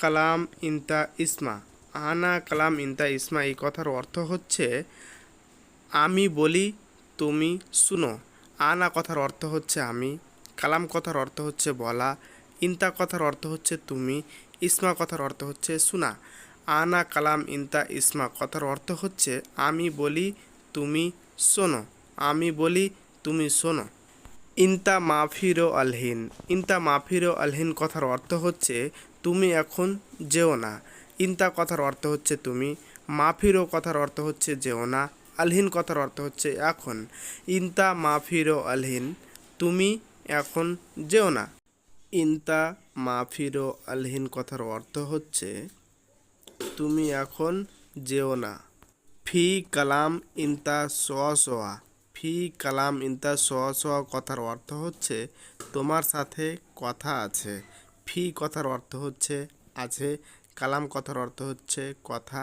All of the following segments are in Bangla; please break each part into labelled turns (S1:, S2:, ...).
S1: কালাম ইনতা ইসমা। আনা কালাম ইনতা ইসমা এই কথার অর্থ হচ্ছে আমি বলি তুমি শুনো। আনা কথার অর্থ হচ্ছে আমি, কালাম কথার অর্থ হচ্ছে বলা, ইনতা কথার অর্থ হচ্ছে তুমি, ইসমা কথার অর্থ হচ্ছে শোনা। আনা কালাম ইনতা ইসমা কথার অর্থ হচ্ছে আমি বলি তুমি শোনো, আমি বলি তুমি শোনো। ইনতা মাফিরো আলহিন। ইনতা মাফিরো আলহিন কথার অর্থ হচ্ছে তুমি এখন যেও না। ইনতা কথার অর্থ হচ্ছে তুমি, মাফিরো কথার অর্থ হচ্ছে যেও না, আলহিন কথার অর্থ হচ্ছে এখন। ইনতা মাফিরো আলহিন, তুমি এখন যেও না। ইনতা মাফিরো আলহিন কথার অর্থ হচ্ছে তুমি এখন যেও না। ফি কালাম ইনতা সোয়া সোয়া। ফি কালাম ইনতা সোয়া সোয়া কথার অর্থ হচ্ছে তোমার সাথে কথা আছে। ফি কথার অর্থ হচ্ছে আছে, কালাম কথার অর্থ হচ্ছে কথা,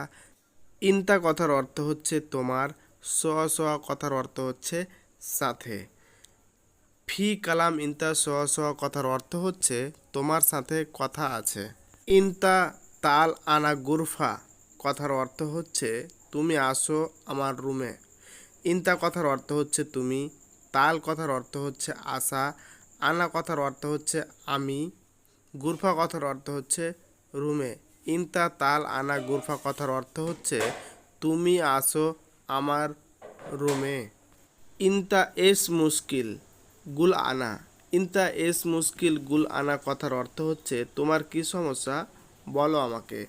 S1: ইনতা কথার অর্থ হচ্ছে তোমার, সোয়া সোয়া কথার অর্থ হচ্ছে সাথে। ফি কালাম ইনতা সোয়া সোয়া কথার অর্থ হচ্ছে তোমার সাথে কথা আছে। ইনতা তাল আনা গুরফা কথার অর্থ হচ্ছে তুমি আসো আমার রুমে। ইনতা কথার অর্থ হচ্ছে তুমি, তাল কথার অর্থ হচ্ছে আসা, আনা কথার অর্থ হচ্ছে আমি, গুরফা কথার অর্থ হচ্ছে রুমে। ইনতা তাল আনা গুরফা কথার অর্থ হচ্ছে তুমি আসো আমার রুমে। ইনতা এস মুশকিল গুল আনা। ইনতা এস মুশকিল গুল আনা কথার অর্থ হচ্ছে তোমার কি সমস্যা বলো আমাকে।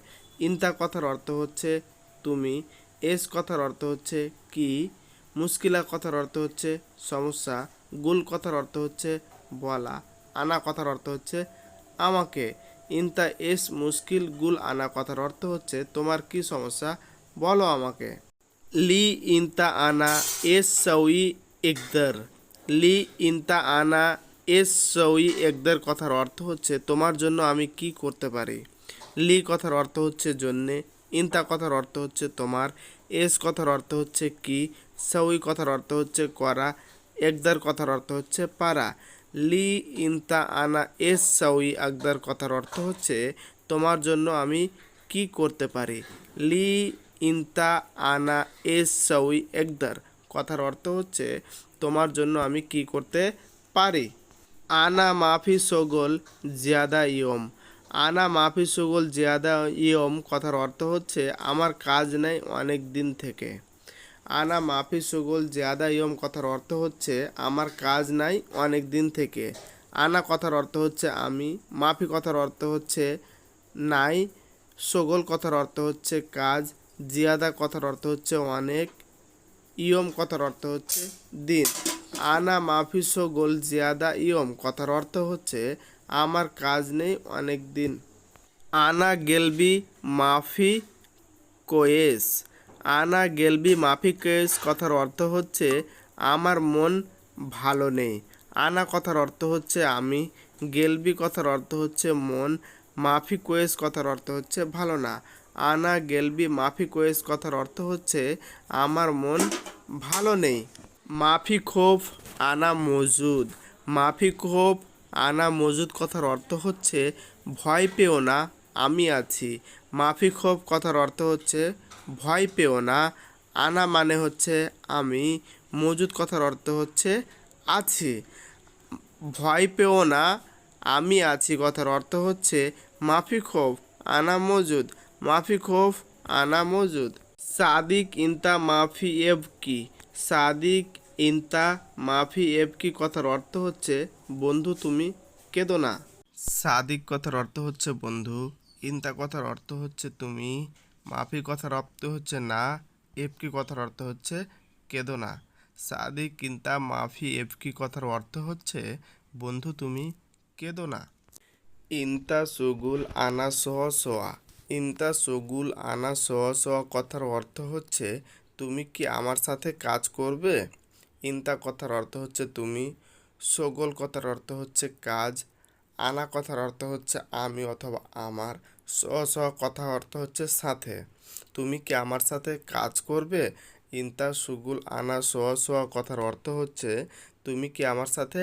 S1: ইনতা কথার অর্থ হচ্ছে তুমি, এস কথার অর্থ হচ্ছে কি, মুশকিলা কথার অর্থ হচ্ছে সমস্যা, গুল কথার অর্থ হচ্ছে বলা, আনা কথার অর্থ হচ্ছে আমাকে। ইনতা এস মুশকিল গুল আনা কথার অর্থ হচ্ছে তোমার কি সমস্যা বলো আমাকে। লি ইনতা আনা এস সউই একদর। লি ইনতা আনা এস সউই একদর কথার অর্থ হচ্ছে তোমার জন্য আমি কি করতে পারি। লি কথার অর্থ হচ্ছে জন্যে, ইনতা কথার অর্থ হচ্ছে তোমার, এস কথার অর্থ হচ্ছে কি, সউই কথার অর্থ হচ্ছে করা, একদার কথার অর্থ হচ্ছে পারা। লি ইনতা আনা এস সউই আকদার কথার অর্থ হচ্ছে তোমার জন্য আমি কি করতে পারি। লি ইনতা আনা এস সউই একদার কথার অর্থ হচ্ছে তোমার জন্য আমি কি করতে পারি। আনা মাফি সগোল জিয়াদা ইয়ম। আনা মাফি সগোল জিয়াদা ইয়ম কথার অর্থ হচ্ছে আমার কাজ নেই অনেক দিন থেকে। আনা মাফি সগোল জিয়াদা ইয়ম কথার অর্থ হচ্ছে আমার কাজ নাই অনেক দিন থেকে। আনা কথার অর্থ হচ্ছে আমি, মাফি কথার অর্থ হচ্ছে নাই, সগোল কথার অর্থ হচ্ছে কাজ, জিয়াদা কথার অর্থ হচ্ছে অনেক, ইয়ম কথার অর্থ হচ্ছে দিন। আনা মাফি সগোল জিয়াদা ইয়ম কথার অর্থ হচ্ছে আমার কাজ নেই অনেক দিন। আনা গেলবি মাফি কোয়েস। আনা গেলবি মাফি কোয়েস কথার অর্থ হচ্ছে আমার মন ভালো নেই। আনা কথার অর্থ হচ্ছে আমি, গেলবি কথার অর্থ হচ্ছে মন, মাফি কোয়েস কথার অর্থ হচ্ছে ভালো না। আনা গেলবি মাফি কোয়েস কথার অর্থ হচ্ছে আমার মন ভালো নেই। মাফি খোফ আনা মজুদ। মাফি খোফ আনা মজুদ কথার অর্থ হচ্ছে ভয় পেও না আমি আছি। মাফি খোফ কথার অর্থ হচ্ছে ভয় পেও না, আনা মানে হচ্ছে আমি, মজুদ কথার অর্থ হচ্ছে আছি। ভয় পেও না আমি আছি কথার অর্থ হচ্ছে মাফি খোফ আনা মজুদ, মাফি খোফ আনা মজুদ। সাদিক ইনতা মাফি এব কি। সাদিক ইনতা মাফি এব কি কথার অর্থ হচ্ছে বন্ধু তুমি কেঁদো না। সাদিক কথার অর্থ হচ্ছে বন্ধু, ইনতা কথার অর্থ হচ্ছে তুমি, মাফি কথার অর্থ হচ্ছে না, এফকি কথার অর্থ হচ্ছে কেঁদো না। সাদিক ইনতা মাফি এফকি কথার অর্থ হচ্ছে বন্ধু তুমি কেঁদো না। ইনতা সুগুল আনা সহ সোয়া। ইনতা সুগুল আনা সহ সোয়া কথার অর্থ হচ্ছে তুমি কি আমার সাথে কাজ করবে। ইনতা কথার অর্থ হচ্ছে তুমি, সগোল কথার অর্থ হচ্ছে কাজ, আনা কথার অর্থ হচ্ছে আমি অথবা আমার, সহ সহ কথার অর্থ হচ্ছে সাথে। তুমি কি আমার সাথে কাজ করবে। ইনতা সুগুল আনা সহ সহ কথার অর্থ হচ্ছে তুমি কি আমার সাথে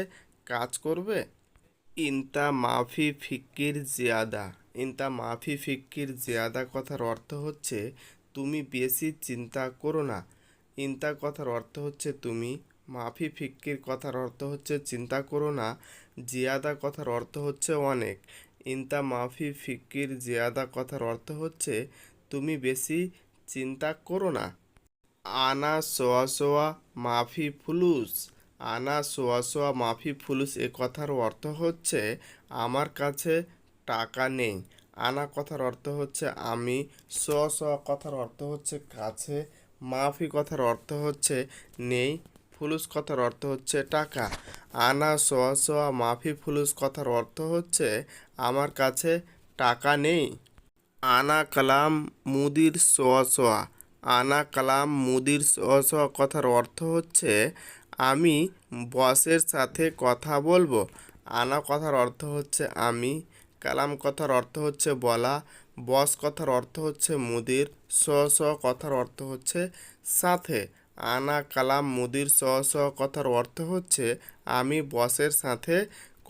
S1: কাজ করবে। ইনতা মাফি ফিকির জিয়াদা। ইনতা মাফি ফিক্কির জিয়াদা কথার অর্থ হচ্ছে তুমি বেশি চিন্তা করো না। ইনতা কথার অর্থ হচ্ছে তুমি, মাফি ফিক্কির কথার অর্থ হচ্ছে চিন্তা করো না, জিয়াদা কথার অর্থ হচ্ছে অনেক। ইনতা মাফি ফিক্কির জিয়াদা কথার অর্থ হচ্ছে তুমি বেশি চিন্তা করো না। আনা সোয়া সোয়া মাফি ফুলুস। আনা সোয়া সোয়া মাফি ফুলুস এ কথার অর্থ হচ্ছে আমার কাছে টাকা নেই। আনা কথার অর্থ হচ্ছে আমি, সোয়া সোয়া কথার অর্থ হচ্ছে কাছে, মাফি কথার অর্থ হচ্ছে নেই, ফুলুস কথার অর্থ হচ্ছে টাকা। আনা সোয়া সোয়া মাফি ফুলুস কথার অর্থ হচ্ছে আমার কাছে টাকা নেই। আনা কালাম মুদির সোয়া সোয়া। আনা কালাম মুদির সোয়া সোয়া কথার অর্থ হচ্ছে আমি বসের সাথে কথা বলবো। আনা কথার অর্থ হচ্ছে আমি, কালাম কথার অর্থ হচ্ছে বলা, বস কথার অর্থ হচ্ছে মুদির, সোয়া সোয়া কথার অর্থ হচ্ছে সাথে। আনা কালাম মুদির সোয়া সোয়া কথার অর্থ হচ্ছে আমি বসের সাথে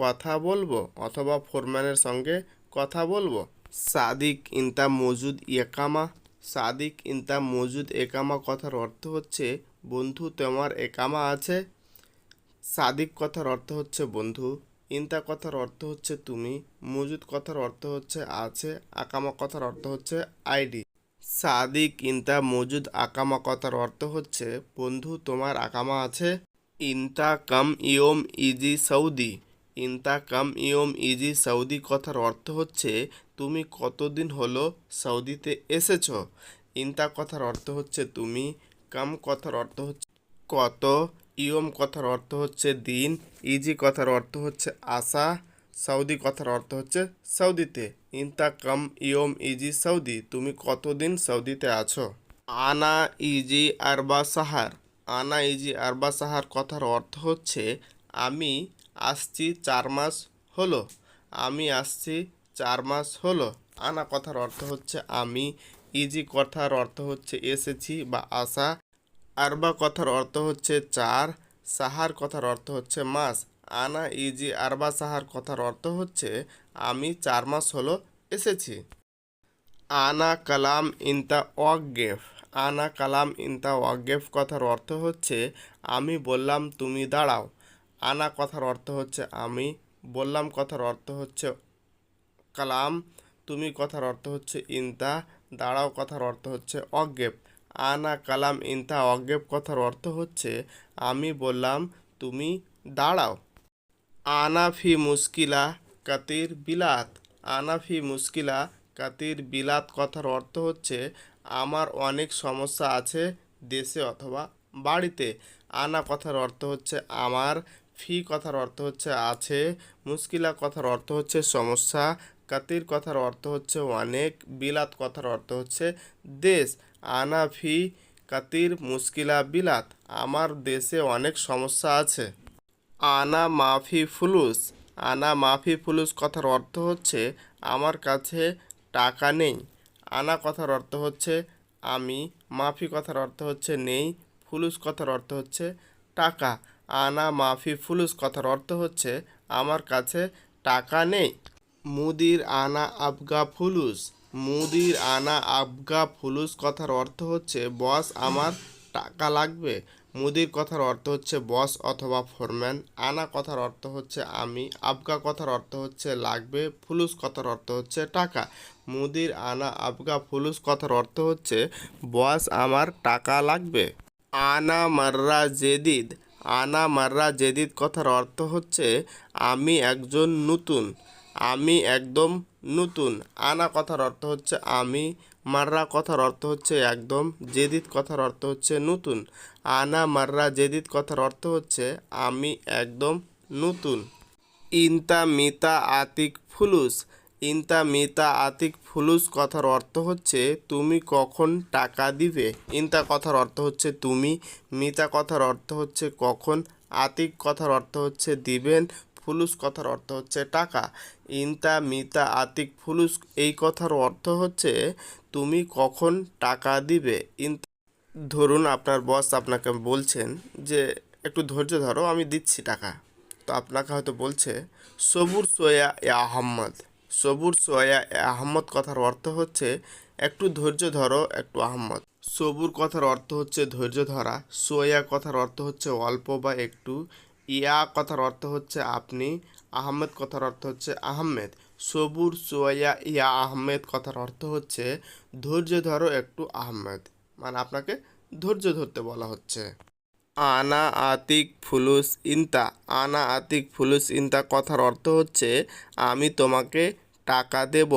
S1: কথা বলবো অথবা ফোরম্যানের সঙ্গে কথা বলবো। সাদিক ইনতা মজুদ একামা। সাদিক ইনতা মজুদ একামা কথার অর্থ হচ্ছে বন্ধু তোমার একামা আছে। সাদিক কথার অর্থ হচ্ছে বন্ধু, ইনতা কথার অর্থ হচ্ছে তুমি, মজুদ কথার অর্থ হচ্ছে আছে, আকামা কথার অর্থ হচ্ছে আইডি। সাদিক ইনতা মজুদ আকামা কথার অর্থ হচ্ছে বন্ধু তোমার আকামা আছে। ইনতা কাম ইয়ম ইজি সৌদি। ইনতা কাম ইয়ম ইজি সৌদি কথার অর্থ হচ্ছে তুমি কতদিন হলো সৌদিতে এসেছো। ইনতা কথার অর্থ হচ্ছে তুমি, কাম কথার অর্থ হচ্ছে কত, ইয়ম কথার অর্থ হচ্ছে দিন, ইজি কথার অর্থ হচ্ছে আসা, সৌদি কথার অর্থ হচ্ছে সৌদিতে। ইনতা কাম ইয়ম ইজি সৌদি তুমি কতদিন সৌদিতে আছো। আনা ইজি আরবা সাহার। আনা ইজি আরবা সাহার কথার অর্থ হচ্ছে আমি আসছি 4 মাস হলো। আমি আসছি 4 মাস হলো। আনা কথার অর্থ হচ্ছে আমি, ইজি কথার অর্থ হচ্ছে এসেছি বা আসা, আরবা কথার অর্থ হচ্ছে 4, সাহার কথার অর্থ হচ্ছে মাস। আনা ইজি আরবা সাহার কথার অর্থ হচ্ছে আমি 4 মাস হলো এসেছি। আনা কালাম ইনতা ওয়াকগেফ। আনা কালাম ইনতা ওয়াকগেফ কথার অর্থ হচ্ছে আমি বললাম তুমি দাঁড়াও। আনা কথার অর্থ হচ্ছে আমি, বললাম কথার অর্থ হচ্ছে কালাম, তুমি কথার অর্থ হচ্ছে ইনতা, দাঁড়াও কথার অর্থ হচ্ছে অজ্ঞেপ। আনা কালাম ইনতা অজ্ঞেপ কথার অর্থ হচ্ছে আমি বললাম তুমি দাঁড়াও। আনা ফি মুশকিলা কাতির বিলাত। আনা ফি মুশকিলা কাতির বিলাত কথার অর্থ হচ্ছে আমার অনেক সমস্যা আছে দেশে অথবা বাড়িতে। আনা কথার অর্থ হচ্ছে আমার, ফি কথার অর্থ হচ্ছে আছে, মুশকিলা কথার অর্থ হচ্ছে সমস্যা, কাতির কথার অর্থ হচ্ছে অনেক, বিলাত কথার অর্থ হচ্ছে দেশ। আনা ফি কাতির মুশকিলা বিলাত আমার দেশে অনেক সমস্যা আছে। আনা মাফি ফুলুস। আনা মাফি ফুলুস কথার অর্থ হচ্ছে আমার কাছে টাকা নেই। আনা কথার অর্থ হচ্ছে আমি, মাফি কথার অর্থ হচ্ছে নেই, ফুলুস কথার অর্থ হচ্ছে টাকা। আনা মাফি ফুলুস কথার অর্থ হচ্ছে আমার কাছে টাকা নেই। মুদির আনা আবগা ফুলুস। মুদির আনা আবগা ফুলুস কথার অর্থ হচ্ছে বস আমার টাকা লাগবে। মুদির কথার অর্থ হচ্ছে বস অথবা ফোরম্যান। আনা কথার অর্থ হচ্ছে আমি, আবগা কথার অর্থ হচ্ছে লাগবে, ফুলুস কথার অর্থ হচ্ছে টাকা। মুদির আনা আবগা ফুলুস কথার অর্থ হচ্ছে বস আমার টাকা লাগবে। আনা মাররা জেদিদ। আনা মাররা জেদিদ কথার অর্থ হচ্ছে আমি একজন নতুন, আমি একদম নতুন। আনা কথার অর্থ হচ্ছে আমি, মাররা কথার অর্থ হচ্ছে একদম, জেদিদ কথার অর্থ হচ্ছে নতুন। আনা মাররা জেদিদ কথার অর্থ হচ্ছে আমি একদম নতুন। ইনতা মিতা আতিক ফুলুস। ইনতা মিতা আতিক ফুলুস কথার অর্থ হচ্ছে তুমি কখন টাকা দিবে। ইনতা কথার অর্থ হচ্ছে তুমি, মিতা কথার অর্থ হচ্ছে কখন, আতিক কথার অর্থ হচ্ছে দিবেন, ফুলুস কথার অর্থ হচ্ছে টাকা। ইনতা মিতা আতিক ফুলুস এই কথার অর্থ হচ্ছে তুমি কখন টাকা দিবে। ধরুন আপনার বস আপনাকে বলছেন যে একটু ধৈর্য ধরো আমি দিচ্ছি টাকা। তো আপনাকে হয়তো বলছে সবুর সোয়া ইয়া আহম্মদ। সবুর সোয়া আহমদ কথার অর্থ হচ্ছে একটু ধৈর্য ধরো একটু আহমদ। সবুর কথার অর্থ হচ্ছে ধৈর্য ধরা, সোয়া কথার অর্থ হচ্ছে অল্প বা একটু, ইয়া কথার অর্থ হচ্ছে আপনি, আহমেদ কথার অর্থ হচ্ছে আহমেদ। সবুর সোয়া ইয়া আহমেদ কথার অর্থ হচ্ছে ধৈর্য ধরো একটু আহমেদ, মানে আপনাকে ধৈর্য ধরতে বলা হচ্ছে। আনা আতিক ফুলুস ইনতা, আনা আতিক ফুলুস ইনতা কথার অর্থ হচ্ছে আমি তোমাকে টাকা দেব।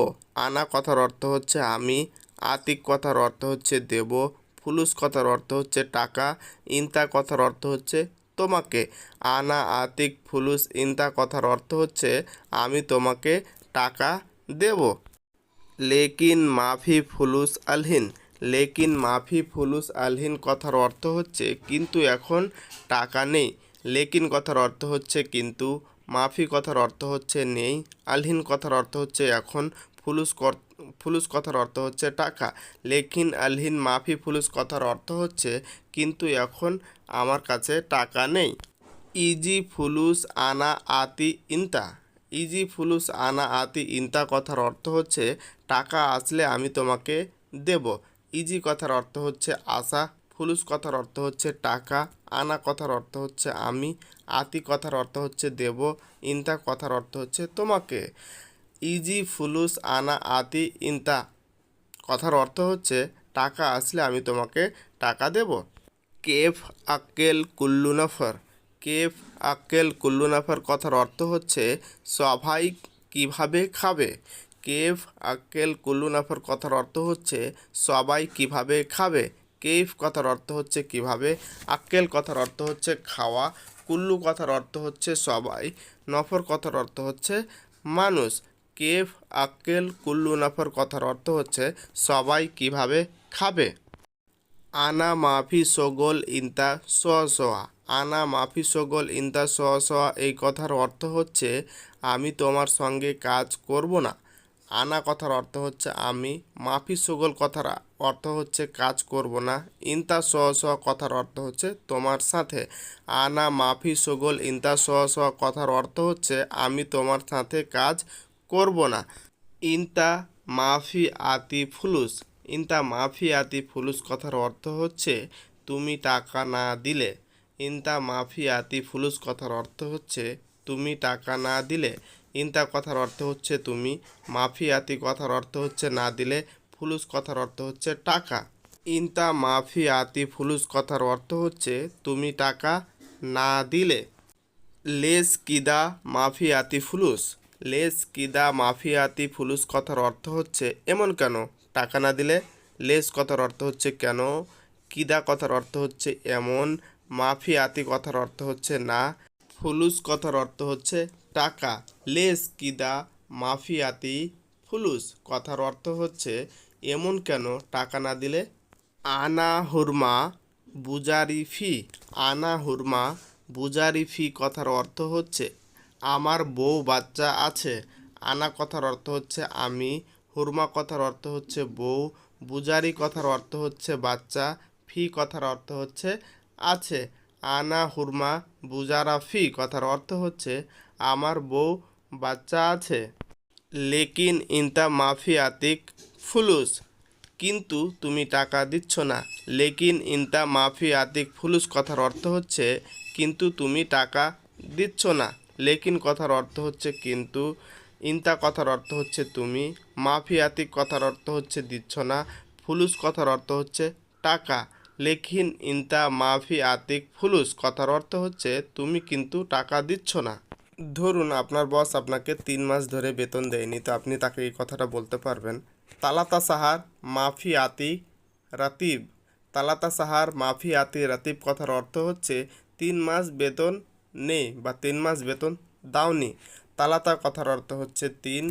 S1: আনা কথার অর্থ হচ্ছে আমি, আতিক কথার অর্থ হচ্ছে দেব, ফুলুস কথার অর্থ হচ্ছে টাকা, ইনতা কথার অর্থ হচ্ছে তোমাকে। আনা আতিক ফুলুস ইনতা কথার অর্থ হচ্ছে আমি তোমাকে টাকা দেব। লেকিন মাফি ফুলুস আলহিন, লেকিন মাফি ফুলুস আলহিন কথার অর্থ হচ্ছে কিন্তু এখন টাকা নেই। লেকিন কথার অর্থ হচ্ছে কিন্তু, মাফি কথার অর্থ হচ্ছে নেই, আলহিন কথার অর্থ হচ্ছে এখন, ফুলুস কথার অর্থ হচ্ছে টাকা। লেকিন আলহিন মাফি ফুলুস কথার অর্থ হচ্ছে কিন্তু এখন আমার কাছে টাকা নেই। ইজি ফুলুস আনা আতি ইনতা, ইজি ফুলুস আনা আতি ইনতা কথার অর্থ হচ্ছে টাকা আসলে আমি তোমাকে দেব। ইজি কথার অর্থ হচ্ছে আসা, ফুলুস কথার অর্থ হচ্ছে টাকা, আনা কথার অর্থ হচ্ছে আমি, আতি কথার অর্থ হচ্ছে দেব, ইনতা কথার অর্থ হচ্ছে তোমাকে। ইজি ফুলুস আনা আতি ইনতা কথার অর্থ হচ্ছে টাকা আসলে আমি তোমাকে টাকা দেব। কেফ আক্কেল কুল্লু নফর, কেফ আক্কেল কুল্লু নফর কথার অর্থ হচ্ছে সবাই কিভাবে খাবে। কেফ আক্কেল কুল্লু নফর কথার অর্থ হচ্ছে সবাই কিভাবে খাবে। কেফ কথার অর্থ হচ্ছে কিভাবে, আক্কেল কথার অর্থ হচ্ছে খাওয়া, কুল্লু কথার অর্থ হচ্ছে সবাই, নফর কথার অর্থ হচ্ছে মানুষ। কেফ আক্কেল কুল্লু নফর কথার অর্থ হচ্ছে সবাই কিভাবে খাবে। আনা মাফি সগোল ইনতা সোয়া, আনা মাফি সগোল ইনতা সোয়া এই কথার অর্থ হচ্ছে আমি তোমার সঙ্গে কাজ করব না। আনা কথার অর্থ হচ্ছে আমি, মাফি সগোল কথার অর্থ হচ্ছে কাজ করব না, ইনতা সোয়া কথার অর্থ হচ্ছে তোমার সাথে। আনা মাফি সগোল ইনতা সোয়া কথার অর্থ হচ্ছে আমি তোমার সাথে কাজ করব না। ইনতা মাফি আতি ফুলুস, ইনতা মাফি আতি ফুলুস কথার অর্থ হচ্ছে তুমি টাকা না দিলে। ইনতা মাফি আতি ফুলুস কথার অর্থ হচ্ছে তুমি টাকা না দিলে। ইনতা কথার অর্থ হচ্ছে তুমি, মাফি আতি কথার অর্থ হচ্ছে না দিলে, ফুলুস কথার অর্থ হচ্ছে টাকা। ইনতা মাফি আতি ফুলুস কথার অর্থ হচ্ছে তুমি টাকা না দিলে। লেস কিদা মাফিয়াতি ফুলুস, লেস কিদা মাফিয়াতি ফুলুস কথার অর্থ হচ্ছে এমন কেন টাকা না দিলে। লেস কথার অর্থ হচ্ছে কেন, কিদা কথার অর্থ হচ্ছে এমন, মাফিয়াতি কথার অর্থ হচ্ছে না, ফুলুস কথার অর্থ হচ্ছে টাকা। লেস কিদা মাফিয়াতি ফুলুস কথার অর্থ হচ্ছে এমন কেন টাকা না দিলে। আনা হুরমা বুজারি ফি, আনা হুরমা বুজারি ফি কথার অর্থ হচ্ছে আমার বউ বাচ্চা আছে। আনা কথার অর্থ হচ্ছে আমি, হুরমা কথার অর্থ হচ্ছে বউ, বুজারি কথার অর্থ হচ্ছে বাচ্চা, ফি কথার অর্থ হচ্ছে আছে। আনা হুরমা বুজারা ফি কথার অর্থ হচ্ছে আমার বউ বাচ্চা আছে। লেকিন ইনতা মাফি আতিক ফুলুস, কিন্তু তুমি টাকা দিচ্ছ না। লেকিন ইনতা মাফি আতিক ফুলুস কথার অর্থ হচ্ছে কিন্তু তুমি টাকা দিচ্ছ না। লেকিন কথার অর্থ হচ্ছে কিন্তু, ইনতা কথার অর্থ হচ্ছে তুমি, মাফি আতিক কথার অর্থ হচ্ছে দিচ্ছ না, ফুলুস কথার অর্থ হচ্ছে টাকা। লেকিন ইনতা মাফি আতিক ফুলুস কথার অর্থ হচ্ছে তুমি কিন্তু টাকা দিচ্ছ না। ধরুন আপনার বস আপনাকে 3 মাস ধরে বেতন দেয়নি, তো আপনি তাকে এই কথাটা বলতে পারবেন, তালাতা সাহার মাফি আতি রাতিব। তালাতা সাহার মাফি আতি রাতিব কথার অর্থ হচ্ছে 3 মাস বেতন নেই বা 3 মাস বেতন দাওনি। তালাতা কথার অর্থ হচ্ছে 3,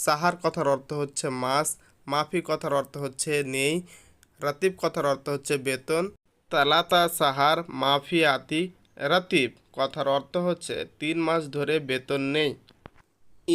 S1: সাহার কথার অর্থ হচ্ছে মাস, মাফি কথার অর্থ হচ্ছে নেই, রাতিব কথার অর্থ হচ্ছে বেতন। তালাতা সাহার মাফি আতি রাতিব কথার অর্থ হচ্ছে 3 মাস ধরে বেতন নেই।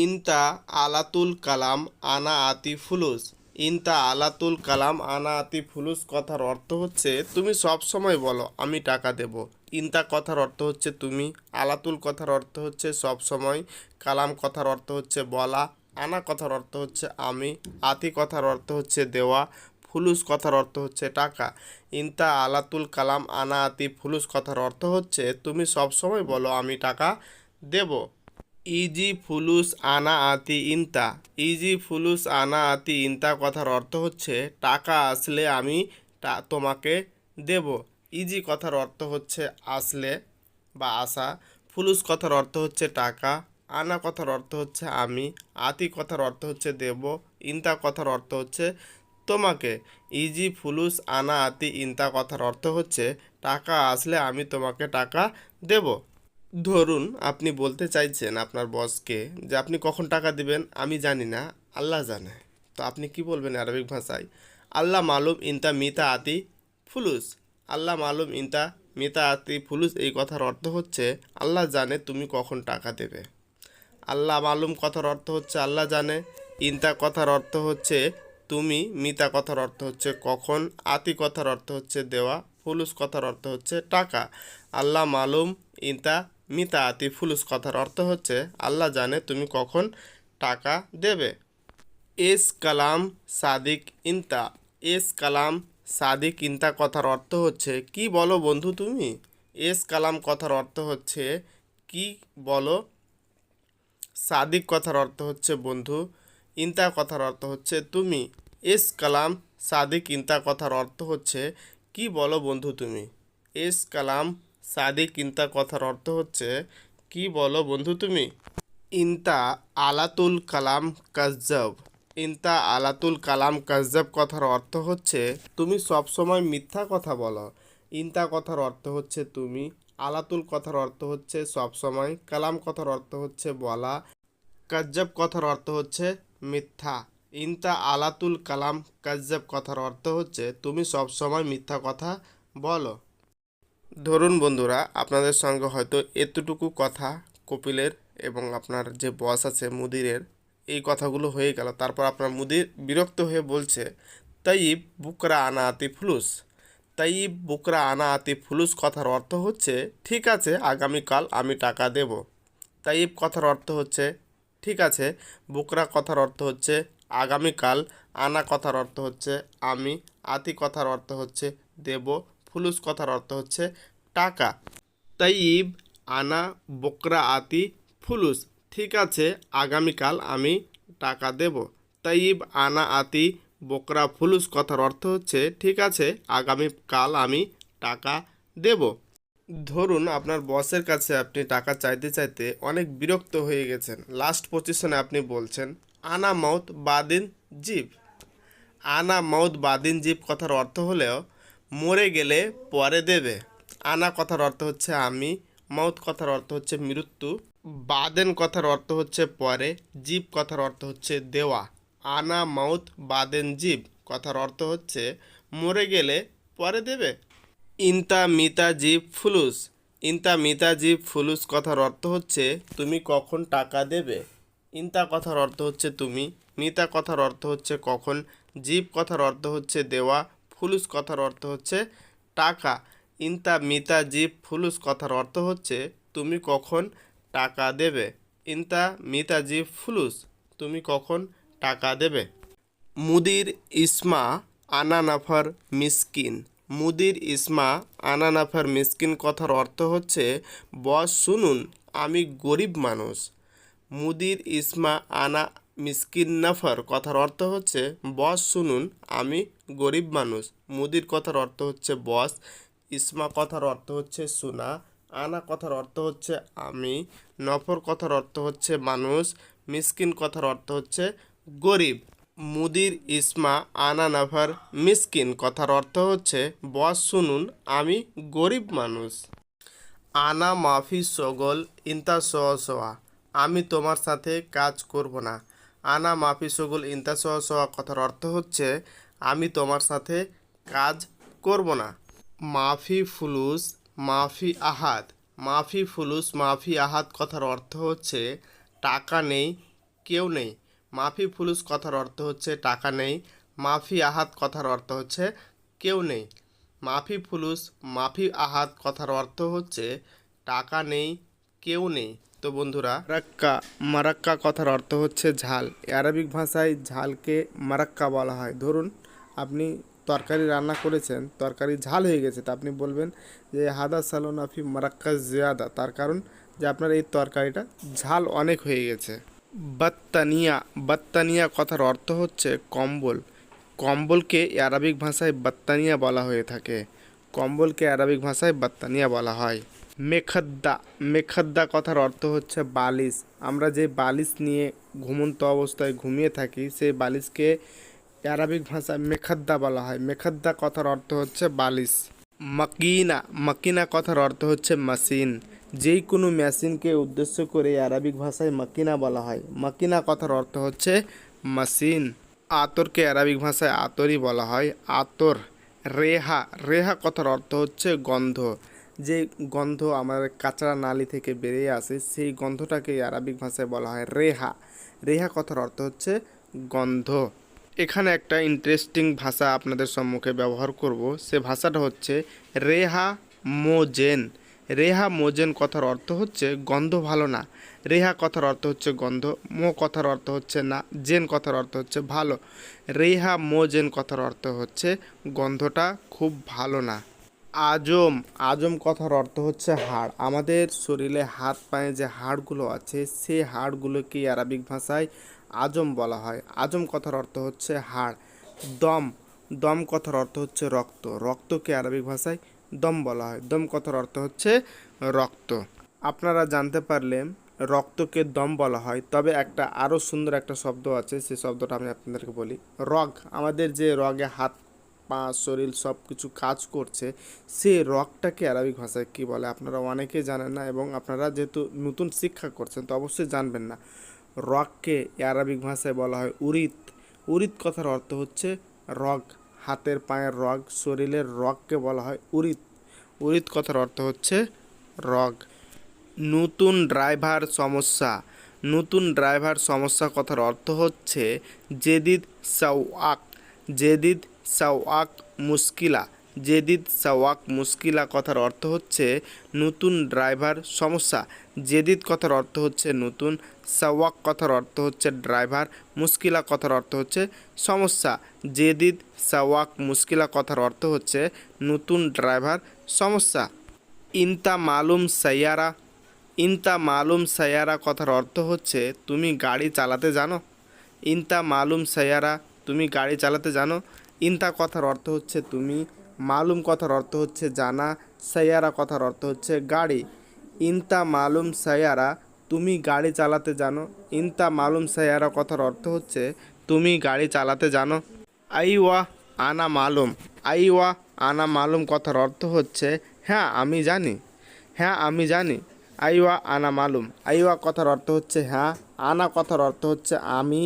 S1: ইনতা আলাতুল কালাম আনা আতি ফুলুস, ইনতা আলাতুল কালাম আনা আতি ফুলুস কথার অর্থ হচ্ছে তুমি সব সময় বলো আমি টাকা দেব। ইনতা কথার অর্থ হচ্ছে তুমি, আলাতুল কথার অর্থ হচ্ছে সব সময়, কালাম কথার অর্থ হচ্ছে বলা, আনা কথার অর্থ হচ্ছে আমি, আতি কথার অর্থ হচ্ছে দেওয়া, ফুলুস কথার অর্থ হচ্ছে টাকা। ইনতা আলাতুল কালাম আনা আতি ফুলুস কথার অর্থ হচ্ছে তুমি সবসময় বলো আমি টাকা দেব। ইজি ফুলুস আনা আতি ইনতা, ইজি ফুলুস আনা আতি ইনতা কথার অর্থ হচ্ছে টাকা আসলে আমি তোমাকে দেব। ইজি কথার অর্থ হচ্ছে আসলে বা আসা, ফুলুস কথার অর্থ হচ্ছে টাকা, আনা কথার অর্থ হচ্ছে আমি, আতি কথার অর্থ হচ্ছে দেব, ইনতা কথার অর্থ হচ্ছে তোমাকে। ইজি ফুলুস আনা আতি ইনতা কথার অর্থ হচ্ছে টাকা আসলে আমি তোমাকে টাকা দেব। ধরুন আপনি বলতে চাইছেন আপনার বসকে যে আপনি কখন টাকা দিবেন আমি জানি না, আল্লাহ জানে। তো আপনি কি বলবেন আরবিক ভাষায়? আল্লাহ মালুম ইনতা মিতা আতি ফুলুস। আল্লাহ মালুম ইনতা মিতা আতি ফুলুস এই কথার অর্থ হচ্ছে আল্লাহ জানে তুমি কখন টাকা দেবে। আল্লাহ মালুম কথার অর্থ হচ্ছে আল্লাহ জানে, ইনতা কথার অর্থ হচ্ছে তুমি, মিতা কথার অর্থ হচ্ছে কখন, আতি কথার অর্থ হচ্ছে দেওয়া, ফুলুস কথার অর্থ হচ্ছে টাকা। আল্লাহ মালুম ইনতা মিতা আতি ফুলুস কথার অর্থ হচ্ছে আল্লাহ জানে তুমি কখন টাকা দেবে। এস কালাম সাদিক ইনতা, এস কালাম সাদিক ইনতা কথার অর্থ হচ্ছে কি বলো বন্ধু তুমি। এস কালাম কথার অর্থ হচ্ছে কি বলো, সাদিক কথার অর্থ হচ্ছে বন্ধু, ইনতা কথার অর্থ হচ্ছে তুমি। এস কালাম সাদিক ইনতা কথার অর্থ হচ্ছে কি বলো বন্ধু তুমি। এস কালাম সাদিক ইনতা কথার অর্থ হচ্ছে কি বলো বন্ধু তুমি। ইনতা আলাতুল কালাম কাজ্জাব, ইনতা আলাতুল কালাম কাজ্জাব কথার অর্থ হচ্ছে তুমি সবসময় মিথ্যা কথা বলো। ইনতা কথার অর্থ হচ্ছে তুমি, আলাতুল কথার অর্থ হচ্ছে সবসময়, কালাম কথার অর্থ হচ্ছে বলা, কাজ্জাব কথার অর্থ হচ্ছে মিথ্যা। ইনতা আলাতুল কালাম কাজ্জাব কথার অর্থ হচ্ছে তুমি সবসময় মিথ্যা কথা বলো। ধরুন বন্ধুরা আপনাদের সঙ্গে হয়তো এতটুকু কথা কপিলের এবং আপনার যে বস আছে মুদিরের এই কথাগুলো হয়ে গেল, তারপর আপনার মুদির বিরক্ত হয়ে বলছে তাইব বুকরা আনা আতি ফুলুস। তাইব বুকরা আনা আতি ফুলুস কথার অর্থ হচ্ছে ঠিক আছে আগামীকাল আমি টাকা দেব। তাইব কথার অর্থ হচ্ছে ঠিক আছে, বুকরা কথার অর্থ হচ্ছে আগামীকাল, আনা কথার অর্থ হচ্ছে আমি, আতি কথার অর্থ হচ্ছে দেব, ফুলুস কথার অর্থ হচ্ছে টাকা। তাইব আনা বকরা আতি ফুলুস, ঠিক আছে আগামীকাল আমি টাকা দেব। তাইব আনা আতি বকরা ফুলুস কথার অর্থ হচ্ছে ঠিক আছে আগামীকাল আমি টাকা দেব। ধরুন আপনার বসের কাছে আপনি টাকা চাইতে চাইতে অনেক বিরক্ত হয়ে গেছেন, লাস্ট পজিশনে আপনি বলছেন আনা মাউত বাদিন জিব। আনা মাউত বাদিন জিব কথার অর্থ হলেও মরে গেলে পরে দেবে। আনা কথার অর্থ হচ্ছে আমি, মাউত কথার অর্থ হচ্ছে মৃত্যু, বাদেন কথার অর্থ হচ্ছে পরে, জিব কথার অর্থ হচ্ছে দেওয়া। আনা মাউত বাদেন জিব কথার অর্থ হচ্ছে মরে গেলে পরে দেবে। ইনতা মিতা জিব ফুলুস, ইনতা মিতা জিব ফুলুস কথার অর্থ হচ্ছে তুমি কখন টাকা দেবে। ইনতা কথার অর্থ হচ্ছে তুমি, মিতা কথার অর্থ হচ্ছে কখন, জিব কথার অর্থ হচ্ছে দেওয়া, ফুলুস কথার অর্থ হচ্ছে টাকা। ইনতা মিতা জিব ফুলুস কথার অর্থ হচ্ছে তুমি কখন টাকা দেবে। ইনতা মিতা জিব ফুলুস, তুমি কখন টাকা দেবে। মুদির ইসমা আনা নাফার মিসকিন, মুদির ইসমা আনা নাফার মিসকিন কথার অর্থ হচ্ছে বস শুনুন আমি গরিব মানুষ। মুদির ইসমা আনা মিসকিন নাফার কথার অর্থ হচ্ছে বস শুনুন আমি গরিব মানুষ। মুদির কথার অর্থ হচ্ছে বস, ইসমা কথার অর্থ হচ্ছে শোনা, আনা কথার অর্থ হচ্ছে আমি, নফর কথার অর্থ হচ্ছে মানুষ, মিসকিন কথার অর্থ হচ্ছে গরিব। মুদির ইসমা আনা নাফার মিসকিন কথার অর্থ হচ্ছে বস শুনুন আমি গরিব মানুষ। আনা মাফি সগল ইন্তা সোয়া, আমি তোমার সাথে কাজ করব না। আনা মাফি সগল ইন্তা সোয়া কথার অর্থ হচ্ছে আমি তোমার সাথে কাজ করব না। মাফি ফুলুস মাফি আহাদ, মাফি ফুলুস মাফি আহাদ কথার অর্থ হচ্ছে টাকা নেই, কেউ নেই। মাফি ফুলুস কথার অর্থ হচ্ছে টাকা নেই, মাফি আহাদ কথার অর্থ হচ্ছে কেউ নেই। মাফি ফুলুস মাফি আহাদ কথার অর্থ হচ্ছে টাকা নেই, কেউ নেই। তো বন্ধুরা, মারাক্কা কথার অর্থ হচ্ছে ঝাল। আরবিক ভাষায় ঝালকে মারাক্কা বলা হয়। ধরুন আপনি তরকারি রান্না করেছেন, তরকারি ঝাল হয়ে গেছে, তা আপনি বলবেন যে হাদা সালোনাফি মারাক্কা জিয়াদা, তার কারণ যে আপনার এই তরকারিটা ঝাল অনেক হয়ে গেছে। বাত্তানিয়া বাত্তানিয়া কথার অর্থ হচ্ছে কম্বল। কম্বলকে আরবিক ভাষায় বাত্তানিয়া বলা হয়ে থাকে। কম্বলকে আরবিক ভাষায় বাত্তানিয়া বলা হয়। মেখদ্দা মেখদ্দা কথার অর্থ হচ্ছে বালিশ। আমরা যে বালিশ নিয়ে ঘুমন্ত অবস্থায় ঘুমিয়ে থাকি, সেই বালিশকে আরবিক ভাষায় মেখদ্দা বলা হয়। মেখদ্দা কথার অর্থ হচ্ছে বালিশ। মাকিনা মাকিনা কথার অর্থ হচ্ছে মেশিন। যেই কোনো মেশিনকে উদ্দেশ্য করে আরবিক ভাষায় মাকিনা বলা হয়। মাকিনা কথার অর্থ হচ্ছে মেশিন। আতরকে আরবিক ভাষায় আতরই বলা হয়। আতর। রেহা রেহা কথার অর্থ হচ্ছে গন্ধ। যে গন্ধ আমাদের কাঁচরা নালি থেকে বেরিয়ে আসে, সেই গন্ধটাকে আরবিক ভাষায় বলা হয় রেহা। রেহা কথার অর্থ হচ্ছে গন্ধ। এখানে একটা ইন্টারেস্টিং ভাষা আপনাদের সম্মুখে ব্যবহার করব। সে ভাষাটা হচ্ছে রেহা মোজেন। রেহা মোজেন কথার অর্থ হচ্ছে গন্ধ ভালো না। রেহা কথার অর্থ হচ্ছে গন্ধ, মো কথার অর্থ হচ্ছে না, জেন কথার অর্থ হচ্ছে ভালো। রেহা মোজেন কথার অর্থ হচ্ছে গন্ধটা খুব ভালো না। আজম আজম কথার অর্থ হচ্ছে হাড়। আমাদের শরীরে হাত পায়ে যে হাড়গুলো আছে, সেই হাড়গুলোকে আরবিক ভাষায় আজম বলা হয়। আজম কথার অর্থ হচ্ছে হাড়। দম দম কথার অর্থ হচ্ছে রক্ত। রক্তকে আরবিক ভাষায় দম বলা হয়। দম কথার অর্থ হচ্ছে রক্ত। আপনারা জানতে পারলেন রক্তকে দম বলা হয়, তবে একটা আরও সুন্দর একটা শব্দ আছে, সেই শব্দটা আমি আপনাদেরকে বলি। রগ, আমাদের যে রগে হাত পা শরীর সব কিছু কাজ করছে, সে রগটাকে আরবিক ভাষায় কী বলে আপনারা অনেকেই জানেন না, এবং আপনারা যেহেতু নতুন শিক্ষা করছেন তো অবশ্যই জানবেন না। রগকে আরবিক ভাষায় বলা হয় উরিত। উরিত কথার অর্থ হচ্ছে রগ। হাতের পায়ের রগ, শরীরের রগকে বলা হয় উরিত। উরিত কথার অর্থ হচ্ছে রগ। নতুন ড্রাইভার সমস্যা। নতুন ড্রাইভার সমস্যা কথার অর্থ হচ্ছে জেদিদ সাওয়াক। জেদিদ সাওয়াক মুশকিলা। জেদিদ সাওয়াক মুশকিলা কথার অর্থ হচ্ছে নতুন ড্রাইভার সমস্যা। জেদিদ কথার অর্থ হচ্ছে নতুন, সাওয়াক কথার অর্থ হচ্ছে ড্রাইভার, মুশকিলা কথার অর্থ হচ্ছে সমস্যা। জেদিদ সাওয়াক মুশকিলা কথার অর্থ হচ্ছে নতুন ড্রাইভার সমস্যা। ইনতা মালুম সাইয়ারা। ইনতা মালুম সাইয়ারা কথার অর্থ হচ্ছে তুমি গাড়ি চালাতে জানো। ইনতা মালুম সাইয়ারা, তুমি গাড়ি চালাতে জানো। ইনতা কথার অর্থ হচ্ছে তুমি, মালুম কথার অর্থ হচ্ছে জানা, সাইয়ারা কথার অর্থ হচ্ছে গাড়ি। ইনতা মালুম সাইয়ারা, তুমি গাড়ি চালাতে জানো। ইনতা মালুম সাইয়ারা কথার অর্থ হচ্ছে তুমি গাড়ি চালাতে জানো। আইওয়া আনা মালুম। আইওয়া আনা মালুম কথার অর্থ হচ্ছে হ্যাঁ আমি জানি। হ্যাঁ আমি জানি। আইওয়া আনা মালুম। আইওয়া কথার অর্থ হচ্ছে হ্যাঁ, আনা কথার অর্থ হচ্ছে আমি,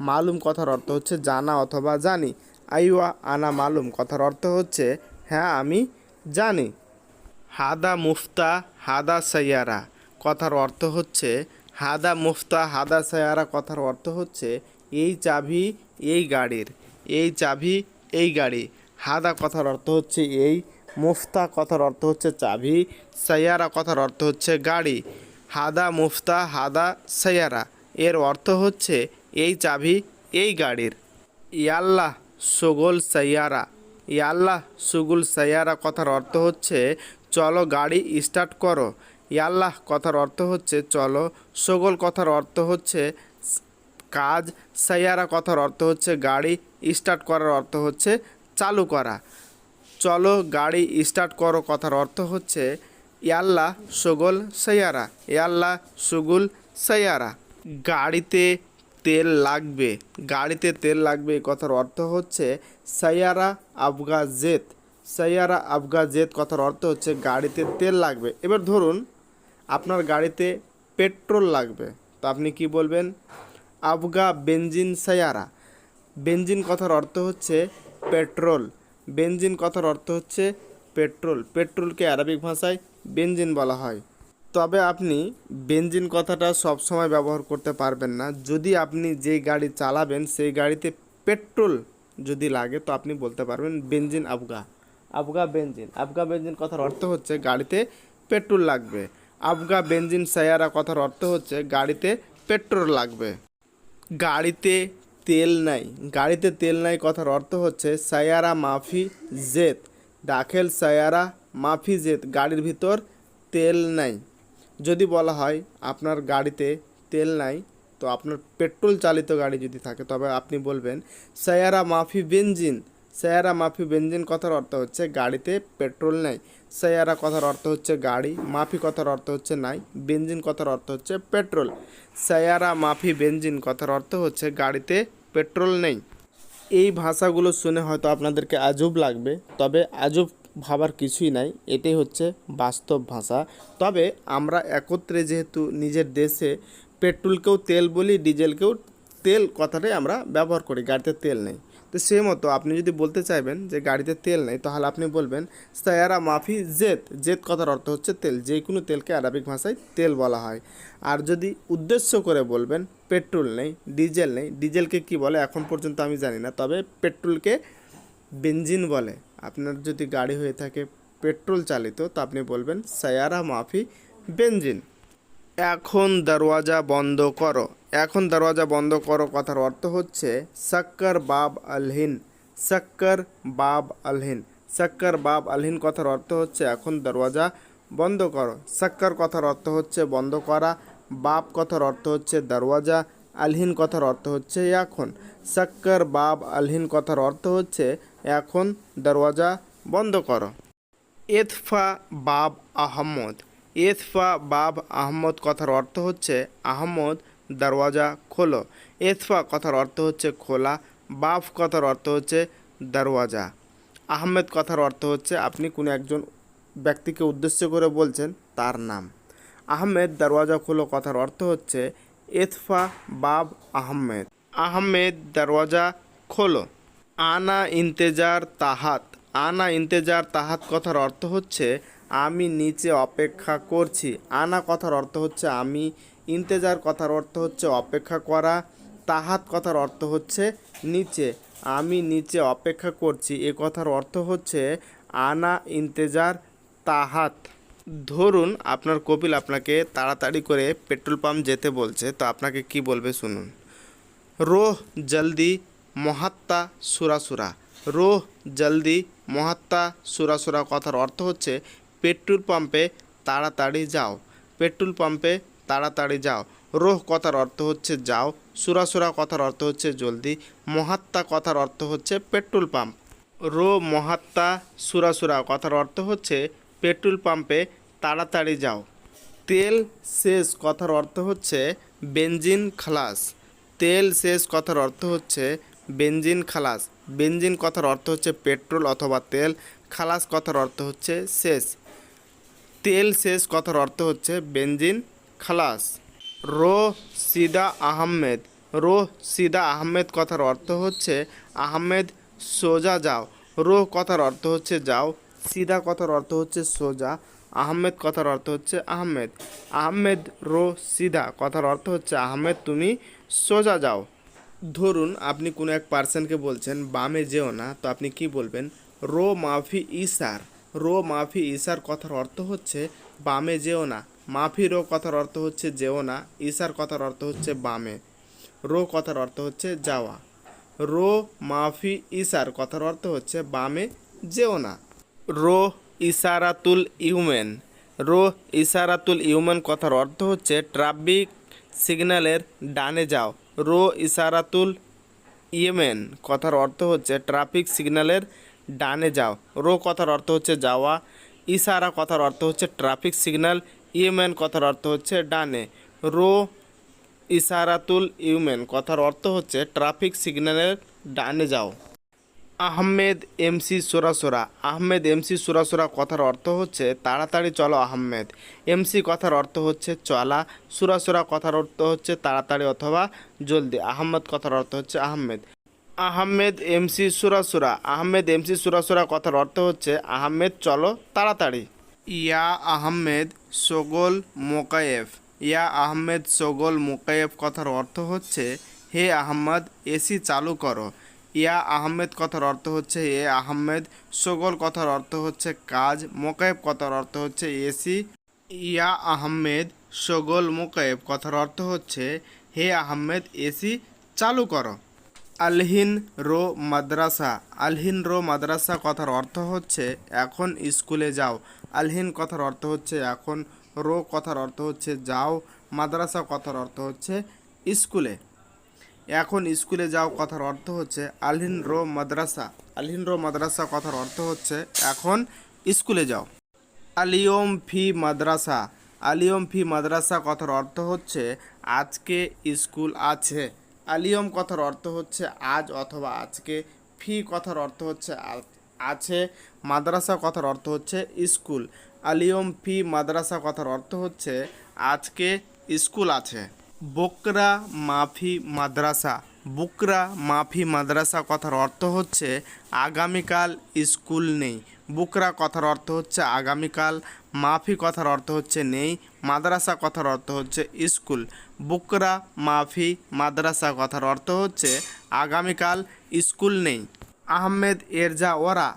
S1: মালুম কথার অর্থ হচ্ছে জানা অথবা জানি। আইওয়া আনা মালুম কথার অর্থ হচ্ছে হ্যাঁ আমি জানি। হাদা মুফতা হাদা সাইয়ারা কথার অর্থ হচ্ছে হাদা মুফতা হাদা সাইয়ারা কথার অর্থ হচ্ছে এই চাবি এই গাড়ির। এই চাবি এই গাড়ি। হাদা কথার অর্থ হচ্ছে এই, মুফতা কথার অর্থ হচ্ছে চাবি, সাইয়ারা কথার অর্থ হচ্ছে গাড়ি। হাদা মুফতা হাদা সাইয়ারা এর অর্থ হচ্ছে এই চাবি এই গাড়ির। ইয়াল্লাহ সুগুল সাইয়ারা। ইয়াল্লাহ সুগুল সাইয়ারা কথার অর্থ হচ্ছে চলো গাড়ি স্টার্ট করো। ইয়াল্লাহ কথার অর্থ হচ্ছে চলো, সুগুল কথার অর্থ হচ্ছে কাজ, সাইয়ারা কথার অর্থ হচ্ছে গাড়ি, স্টার্ট করার অর্থ হচ্ছে চালু করা। চলো গাড়ি স্টার্ট করো কথার অর্থ হচ্ছে ইয়াল্লাহ সুগুল সাইয়ারা। ইয়াল্লাহ সুগুল সাইয়ারা। গাড়িতে তেল লাগবে। গাড়িতে তেল লাগবে এই কথার অর্থ হচ্ছে সাইয়ারা আবগা জেত। সাইয়ারা আবগা জেত কথার অর্থ হচ্ছে গাড়িতে তেল লাগবে। এবার ধরুন আপনার গাড়িতে পেট্রোল লাগবে, তো আপনি কি বলবেন? আবগা বেনজিন সাইয়ারা। বেনজিন কথার অর্থ হচ্ছে পেট্রোল। বেনজিন কথার অর্থ হচ্ছে পেট্রোল। পেট্রোলকে আরবিক ভাষায় বেনজিন বলা হয়। তবে আপনি বেনজিন কথাটা সব সময় ব্যবহার করতে পারবেন না। যদি আপনি যেই গাড়ি চালাবেন সেই গাড়িতে পেট্রোল যদি লাগে, তো আপনি বলতে পারবেন বেনজিন আবগা। আবগা বেনজিন। আবগা বেনজিন কথার অর্থ হচ্ছে গাড়িতে পেট্রোল লাগবে। আবগা বেঞ্জিন সায়ারা কথার অর্থ হচ্ছে গাড়িতে পেট্রোল লাগবে। গাড়িতে তেল নাই, গাড়িতে তেল নাই কথার অর্থ হচ্ছে সায়ারা মাফি জেত, দাখেল সায়ারা মাফি জেত, গাড়ির ভিতর তেল নাই। যদি বলা হয় আপনার গাড়িতে তেল নাই, তো আপনার পেট্রোল চালিত গাড়ি যদি থাকে তবে আপনি বলবেন সায়ারা মাফি বেঞ্জিন। সায়ারা মাফি বেঞ্জিন কথার অর্থ হচ্ছে গাড়িতে পেট্রোল নাই। সায়ারা কথার অর্থ হচ্ছে গাড়ি, মাফি কথার অর্থ হচ্ছে নাই, বেঞ্জিন কথার অর্থ হচ্ছে পেট্রোল। সায়ারা মাফি বেঞ্জিন কথার অর্থ হচ্ছে গাড়িতে পেট্রোল নেই। এই ভাষাগুলো শুনে হয়তো আপনাদেরকে আজব লাগবে, তবে আজব ভাবার কিছুই নাই, এটাই হচ্ছে বাস্তব ভাষা। তবে আমরা একত্রে যেহেতু নিজের দেশে পেট্রোলকেও তেল বলি, ডিজেলকেও তেল কথাটাই আমরা ব্যবহার করি, গাড়িতে তেল নেই। তো সে মতো আপনি যদি বলতে চাইবেন যে গাড়িতে তেল নেই, তাহলে আপনি বলবেন সায়ারা মাফি জেত। জেত কথার অর্থ হচ্ছে তেল, যে কোনো তেলকে আরবিক ভাষায় তেল বলা হয়। আর যদি উদ্দেশ্য করে বলবেন পেট্রোল নেই, ডিজেল নেই, ডিজেলকে কি বলে এখন পর্যন্ত আমি জানি না, তবে পেট্রোলকে বেঞ্জিন বলে। আপনার যদি গাড়ি হয়ে থাকে পেট্রোল চালিত, তো আপনি বলবেন সায়ারা মাফি বেঞ্জিন। এখন দরওয়াজা বন্ধ করো। এখন দরওয়াজা বন্ধ করো কথার অর্থ হচ্ছে সাক্কর বাব আলহিন। সাক্কর বাব আলহিন। সাক্কর বাব আলহিন কথার অর্থ হচ্ছে এখন দরওয়াজা বন্ধ করো। সাক্কর কথার অর্থ হচ্ছে বন্ধ করা, বাব কথার অর্থ হচ্ছে দরওয়াজা, আলহিন কথার অর্থ হচ্ছে এখন। সাক্কর বাব আলহিন কথার অর্থ হচ্ছে এখন দরওয়াজা বন্ধ করো। এতফা বাব আহমদ। এতফা বাব আহমদ কথার অর্থ হচ্ছে আহমদ দরওয়াজা খোলো। এতফা কথার অর্থ হচ্ছে খোলা, বাব কথার অর্থ হচ্ছে দরওয়াজা, আহমেদ কথার অর্থ হচ্ছে আপনি কোনো একজন ব্যক্তিকে উদ্দেশ্য করে বলছেন তার নাম। আহমেদ দরওয়াজা খোলো কথার অর্থ হচ্ছে এতফা বাব আহমেদ। আহমেদ দরওয়াজা খোলো। আনা ইন্তেজার তাহাত। আনা ইন্তেজার তাহাত কথার অর্থ হচ্ছে আমি নিচে অপেক্ষা করছি। আনা কথার অর্থ হচ্ছে আমি, ইন্তেজার কথার অর্থ হচ্ছে অপেক্ষা করা, তাহাত কথার অর্থ হচ্ছে নিচে, আমি নিচে অপেক্ষা করছি, এ কথার অর্থ হচ্ছে আনা ইন্তেজার তাহাত। ধরুন আপনার কপিল আপনাকে তাড়াতাড়ি করে পেট্রোল পাম্প যেতে বলছে, তো আপনাকে কি বলবে শুনুন। রোহ জলদি মহাত্তা সুরাসুরা। রোহ জলদি মহাত্তা সুরাসুরা কথার অর্থ হচ্ছে পেট্রোল পাম্পে তাড়াতাড়ি যাও। পেট্রোল পাম্পে তাড়াতাড়ি যাও। রোহ কথার অর্থ হচ্ছে যাও, সুরাসুরা কথার অর্থ হচ্ছে জলদি, মহাত্তা কথার অর্থ হচ্ছে পেট্রোল পাম্প। রো মহাত্তা সুরাসুরা কথার অর্থ হচ্ছে পেট্রোল পাম্পে তাড়াতাড়ি যাও। তেল শেষ কথার অর্থ হচ্ছে বেঞ্জিন খালাস। তেল শেষ কথার অর্থ হচ্ছে বেঞ্জিন খালাস। বেঞ্জিন কথার অর্থ হচ্ছে পেট্রোল অথবা তেল, খালাস কথার অর্থ হচ্ছে শেষ। তেল শেষ কথার অর্থ হচ্ছে বেঞ্জিন খালাস। রো সিদা আহমেদ। রো সিদা আহমেদ কথার অর্থ হচ্ছে আহমেদ সোজা যাও। রো কথার অর্থ হচ্ছে যাও, সিদা কথার অর্থ হচ্ছে সোজা, আহমেদ কথার অর্থ হচ্ছে আহমেদ। আহমেদ রো সিধা কথার অর্থ হচ্ছে আহমেদ তুমি সোজা যাও। ধরুন আপনি কোনো এক পার্সনকে বলছেন বামে যেও না, তো আপনি কি বলবেন? রো মাফি ইসার। রো মাফি ইসার কথার অর্থ হচ্ছে বামে যেও না। মাফি রো কথার অর্থ হচ্ছে যেও না, ইসার কথার অর্থ হচ্ছে বামে, রো কথার অর্থ হচ্ছে যাওয়া। রো মাফি ইসার কথার অর্থ হচ্ছে বামে যেও না। রো ইসারাতুল ইউমেন। রো ইসারাতুল ইউমেন কথার অর্থ হচ্ছে ট্রাফিক সিগন্যালের ডানে যাও। রো ইসারাতুল ইয়েমেন কথার অর্থ হচ্ছে ট্রাফিক সিগন্যালের ডানে যাও। রো কথার অর্থ হচ্ছে যাওয়া, ইশারা কথার অর্থ হচ্ছে ট্রাফিক সিগন্যাল, ইয়েমেন কথার অর্থ হচ্ছে ডানে। রো ইশারাতুল ইউমেন কথার অর্থ হচ্ছে ট্রাফিক সিগন্যালের ডানে যাও। আহমেদ এমসি সোরাসোরা। আহমেদ এমসি সোরাসোরা কথার অর্থ হচ্ছে তাড়াতাড়ি চলো আহমেদ। এমসি কথার অর্থ হচ্ছে চলা, সুরাসোরা কথার অর্থ হচ্ছে তাড়াতাড়ি অথবা জলদি, আহমেদ কথার অর্থ হচ্ছে আহমেদ। আহমেদ এমসি সুরাসুরা। আহমেদ এমসি সুরাসুরা কথার অর্থ হচ্ছে আহমেদ চলো তাড়াতাড়ি। ইয়া আহমেদ সগোল মোকায়েফ। ইয়া আহমেদ সগোল মোকায়েফ কথার অর্থ হচ্ছে হে আহমদ এসি চালু করো। ইয়া আহমেদ কথার অর্থ হচ্ছে এ আহমেদ, সগোল কথার অর্থ হচ্ছে কাজ, মোকায়েফ কথার অর্থ হচ্ছে এসি ইয়া আহমেদ শগল মোকায়েব কথার অর্থ হচ্ছে হে আহমেদ এসি চালু করো। আলহিন রো মাদ্রাসা, আলহিন রো মাদ্রাসা কথার অর্থ হচ্ছে এখন স্কুলে যাও। আলহিন কথার অর্থ হচ্ছে এখন, রো কথার অর্থ হচ্ছে যাও, মাদ্রাসা কথার অর্থ হচ্ছে স্কুলে। এখন স্কুলে যাও কথার অর্থ হচ্ছে আলহিন রো মাদ্রাসা। আলহিন রো মাদ্রাসা কথার অর্থ হচ্ছে এখন স্কুলে যাও। আলিয়ম ফি মাদ্রাসা, আলিয়ম ফি মাদ্রাসা কথার অর্থ হচ্ছে আজকে স্কুল আছে। আলিয়ম কথার অর্থ হচ্ছে আজ অথবা আজকে, ফি কথার অর্থ হচ্ছে আছে, মাদ্রাসা কথার অর্থ হচ্ছে স্কুল। আলিয়ম ফি মাদ্রাসা কথার অর্থ হচ্ছে আজকে স্কুল আছে। বকরা মাফি মাদ্রাসা, বুকরা মাফি মাদ্রাসা কথার অর্থ হচ্ছে আগামীকাল স্কুল নেই। বুকরা কথার অর্থ হচ্ছে আগামীকাল, মাফি কথার অর্থ হচ্ছে নেই, মাদ্রাসা কথার অর্থ হচ্ছে স্কুল। বুকরা মাফি মাদ্রাসা কথার অর্থ হচ্ছে আগামীকাল স্কুল নেই। আহমেদ এরজা ওরা,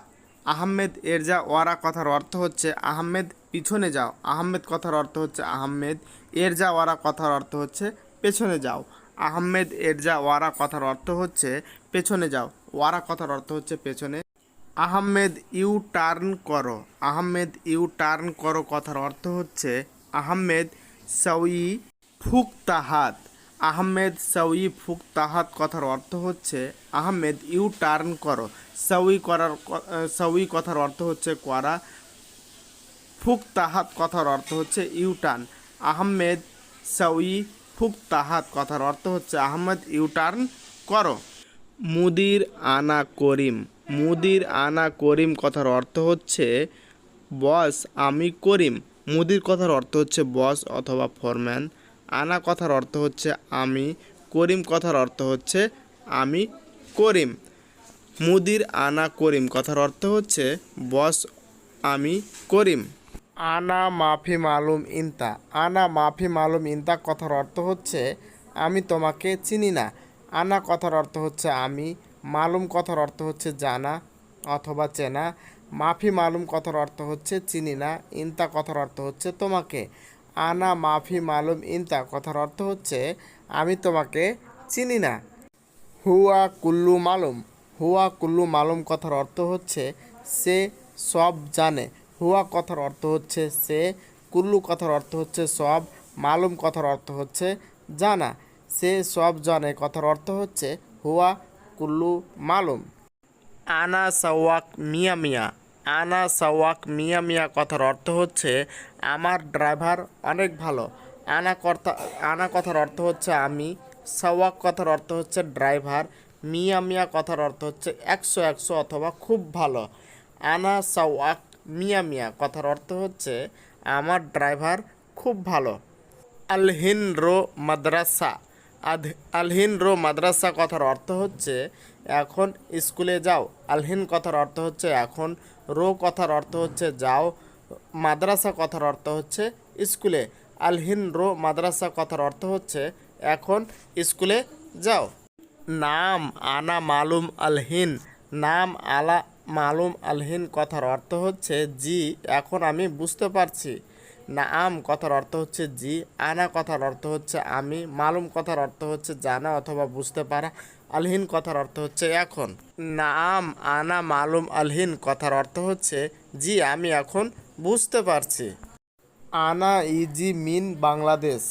S1: আহমেদ এরজা ওয়ারা কথার অর্থ হচ্ছে আহমেদ পিছনে যাও। আহমেদ কথার অর্থ হচ্ছে আহমেদ, এরজা ওয়ারা কথার অর্থ হচ্ছে পেছনে যাও। আহমেদ এরজা ওয়ারা কথার অর্থ হচ্ছে পেছনে যাও, ওয়ারা কথার অর্থ হচ্ছে পেছনে। আহমেদ ইউ টার্ন করো, আহমেদ ইউ টার্ন করো কথার অর্থ হচ্ছে আহমেদ সউই ফুকতাহাত। আহমেদ সউই ফুকতাহাত কথার অর্থ হচ্ছে আহমেদ ইউ টার্ন করো। সউই করার সউই কথার অর্থ হচ্ছে করা, ফুকতাহাত কথার অর্থ হচ্ছে ইউ টার্ন। আহমেদ সউই ফুকতাহাত কথার অর্থ হচ্ছে আহমেদ ইউ টার্ন করো। মুদির আনা করিম, মুদির আনা করিম কথার অর্থ হচ্ছে বস আমি করিম। মুদির কথার অর্থ হচ্ছে বস অথবা ফরম্যান। আনা কথার অর্থ হচ্ছে আমি, করিম কথার অর্থ হচ্ছে আমি করিম। মুদির আনা করিম কথার অর্থ হচ্ছে বস আমি করিম। আনা মাফি মালুম ইনতা, আনা মাফি মালুম ইনতা কথার অর্থ হচ্ছে আমি তোমাকে চিনি না। আনা কথার অর্থ হচ্ছে আমি, মালুম কথার অর্থ হচ্ছে জানা অথবা চেনা, মাফি মালুম কথার অর্থ হচ্ছে চিনি না, ইনতা কথার অর্থ হচ্ছে তোমাকে। আনা মাফি মালুম ইনতা কথার অর্থ হচ্ছে আমি তোমাকে চিনি না। হুয়া কুল্লু মালুম, হুয়া কুল্লু মালুম কথার অর্থ হচ্ছে সে সব জানে। হুয়া কথার অর্থ হচ্ছে সে, কুল্লু কথার অর্থ হচ্ছে সব, মালুম কথার অর্থ হচ্ছে জানা। সে সব জানে কথার অর্থ হচ্ছে হুয়া কুল্লু মালুম। আনা সাওয়াক মিয়া মিয়া, আনা সাওয়াক মিয়া মিয়া কথার অর্থ হচ্ছে আমার ড্রাইভার অনেক ভালো। আনা কথার অর্থ হচ্ছে আমি, সাওয়াক কথার অর্থ হচ্ছে ড্রাইভার, মিয়া মিয়া কথার অর্থ হচ্ছে 100 অথবা খুব ভালো। আনা সাওয়াক মিয়া মিয়া কথার অর্থ হচ্ছে আমার ড্রাইভার খুব ভালো। আলহিন রো মাদ্রাসা, আলহিন রো মাদ্রাসা কথার অর্থ হচ্ছে এখন স্কুলে যাও। আলহিন কথার অর্থ হচ্ছে এখন, রো কথার অর্থ হচ্ছে যাও, মাদ্রাসা কথার অর্থ হচ্ছে স্কুলে। আলহিন রো মাদ্রাসা কথার অর্থ হচ্ছে এখন স্কুলে যাও। নাম আনা মালুম আলহিন, নাম আলা মালুম আলহিন কথার অর্থ হচ্ছে জি এখন আমি বুঝতে পারছি। নাম কথার অর্থ হচ্ছে জি, আনা কথার অর্থ হচ্ছে আমি, মালুম কথার অর্থ হচ্ছে জানা অথবা বুঝতে পারা, আলহিন কথার অর্থ হচ্ছে এখন। নাম আনা মালুম আলহিন কথার অর্থ হচ্ছে জি আমি এখন বুঝতে পারছি। আনা ইজি মিন বাংলাদেশ,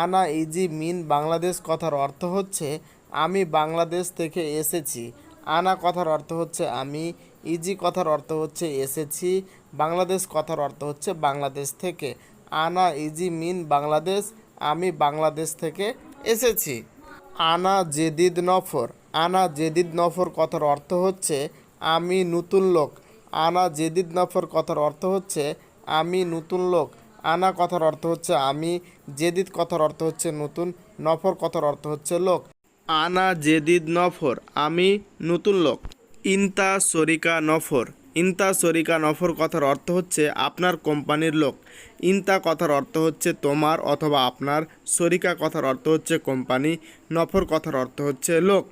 S1: আনা ইজি মিন বাংলাদেশ কথার অর্থ হচ্ছে আমি বাংলাদেশ থেকে এসেছি। আনা কথার অর্থ হচ্ছে আমি, ইজি কথার অর্থ হচ্ছে এসেছি, বাংলাদেশ কথার অর্থ হচ্ছে বাংলাদেশ থেকে। আনা ইজি মিন বাংলাদেশ, আমি বাংলাদেশ থেকে এসেছি। আনা জেদিদ নফর, আনা জেদিদ নফর কথার অর্থ হচ্ছে আমি নতুন লোক। আনা জেদিদ নফর কথার অর্থ হচ্ছে আমি নতুন লোক। আনা কথার অর্থ হচ্ছে আমি, জেদিদ কথার অর্থ হচ্ছে নতুন, নফর কথার অর্থ হচ্ছে লোক। আনা জেদিদ নফর আমি নতুন লোক। ইনতা শরিকা নফর, ইনতা শরিকা নফর কথার অর্থ হচ্ছে আপনার কোম্পানির লোক। ইনতা কথার অর্থ হচ্ছে তোমার অথবা আপনার, শরিকা কথার অর্থ হচ্ছে কোম্পানি, নফর কথার অর্থ হচ্ছে লোক।